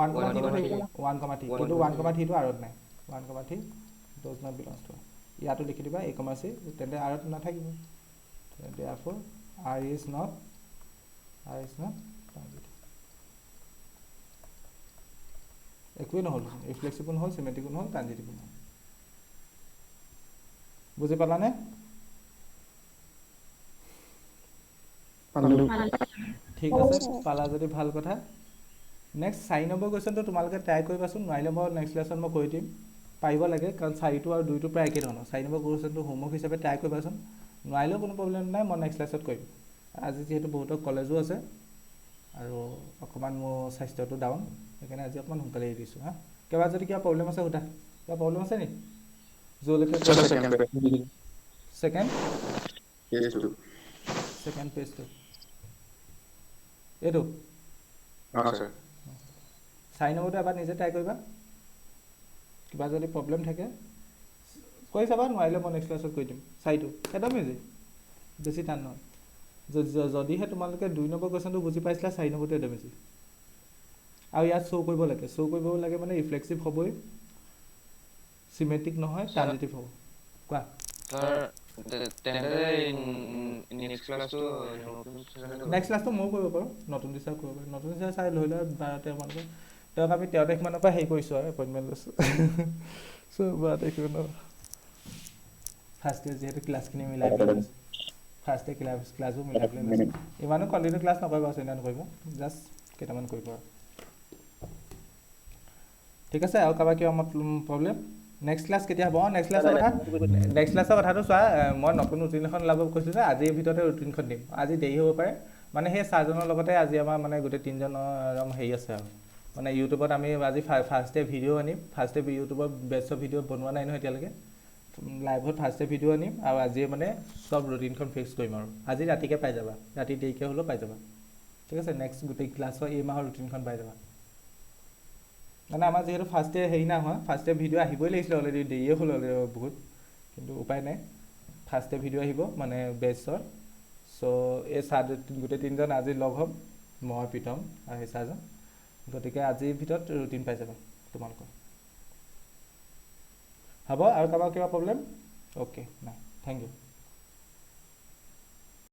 1,3 থাকিব 1,3 কিন্তু 1,3 টো আৰত নাই 1,3 does not belongs to ইয়াতো লিখি দিবা a, c তেন্তে আৰত নাথাকিব therefore r is not transitive একোৱেই নহ'ল ৰিফ্লেক্সিবল নহ'ল চিমেট্ৰিকো নহ'ল ট্ৰানজিটিভো নহ'ল বুজি পালানে ঠিক আছে পালা যদি ভাল কথা নেক্সট 4 নম্বৰ কুৱেশ্যনটো তোমালোকে ট্ৰাই কৰিবাচোন নোৱাৰিলে মই নেক্সট লেচন মই কৈ দিম পাৰিব লাগে কাৰণ 4টো আৰু 2টো প্ৰায় একে ধৰণৰ 4 নম্বৰ কুৱেশ্যনটো হোমৱৰ্ক হিচাপে ট্ৰাই কৰিবাচোন নোৱাৰিলেও কোনো প্ৰব্লেম নাই মই নেক্সট লেচনত কৰিম আজি যিহেতু বহুতো কলেজো আছে আৰু অকণমান মোৰ স্বাস্থ্যটো ডাউন সেইকাৰণে আজি অকণমান সোনকালে এৰি দিছোঁ হা কিবা যদি কিবা প্ৰব্লেম আছে সোধা কিবা প্ৰব্লেম আছে নি য'লৈকে ছেকেণ্ড পেজটো এইটো 4 নম্বৰটো এবাৰ নিজে ট্ৰাই কৰিবা কিবা যদি প্ৰব্লেম থাকে কৈ চাবা নোৱাৰিলে মই নেক্সট ক্লাছত কৈ দিম 4টো একদম ইজি বেছি টান নহয় যদিহে তোমালোকে 2 নম্বৰ কুৱেশ্যনটো বুজি পাইছিলা 4 নম্বৰটো একদম ইজি আৰু ইয়াত শ্ব' কৰিব লাগে মানে ৰিফ্লেক্সিভ হ'বই চিমেট্ৰিক নহয় ট্ৰানজিটিভ হ'ব কোৱা নেক্সট ক্লাছটো ময়ো কৰিব পাৰোঁ নতুন টিচাৰ কৰিব পাৰোঁ নতুন টিচাৰ চাই লৈ লয় 12-13 মানকৈ তেওঁক আমি 13 তাৰিখ মানৰ পৰা হেৰি কৰিছোঁ আৰু এপইণ্টমেণ্ট লৈছোঁ চ' 12 তাৰিখ মানৰ ফাৰ্ষ্ট ইয়েৰ যিহেতু ক্লাছখিনি মিলাই পেলাই লৈছোঁ ফাৰ্ষ্ট ইয়েৰ ক্লাছো মিলাই পেলাই লৈছোঁ ইমানো কণ্টিনিউ ক্লাছ নকৰিবা চিন্তা নকৰিবা জাষ্ট কেইটামান কৰিব আৰু ঠিক আছে আৰু কাৰোবাৰ কিবা প্ৰব্লেম নেক্সট ক্লাছ কেতিয়া হ'ব নেক্সট ক্লাছৰ কথাটো চোৱা মই নতুন ৰুটিন এখন ওলাব কৈছোঁ যে আজিৰ ভিতৰতে ৰুটিনখন দিম আজি দেৰি হ'ব পাৰে মানে সেই ছাৰজনৰ লগতে আজি আমাৰ মানে গোটেই 3জনৰ হেৰি আছে আৰু মানে ইউটিউবত আমি আজি ফাৰ্ষ্ট ডে ভিডিঅ' আনিম ফাৰ্ষ্ট ডে ইউটিউবত বেষ্ট অফ ভিডিঅ' বনোৱা নাই নহয় এতিয়ালৈকে লাইভত ফাৰ্ষ্ট ডে ভিডিঅ' আনিম আৰু আজিয়ে মানে চব ৰুটিনখন ফিক্স কৰিম আৰু আজি ৰাতিকে পাই যাবা ৰাতি দেৰিকৈ হ'লেও পাই যাবা ঠিক আছে নেক্সট গোটেই ক্লাছৰ এই মাহৰ ৰুটিনখন পাই যাবা মানে আমাৰ যিহেতু ফাৰ্ষ্ট ডে হেৰি নাই হোৱা ফাৰ্ষ্ট ডে ভিডিঅ' আহিবই লাগিছিলে অলৰেডি দেৰিয়ে হ'ল বহুত কিন্তু উপায় নাই ফাৰ্ষ্ট ডে ভিডিঅ' আহিব মানে বেষ্টৰ চ' এই ছাৰ গোটেই 3জন আজি লগ হ'ম মই প্ৰীতম আৰু সেই ছাৰজন গতিকে আজিৰ ভিতৰত ৰুটিন পাই যাবা তোমালোকৰ হ'ব আৰু কাৰোবাৰ কিবা প্ৰব্লেম অ'কে নাই থেংক ইউ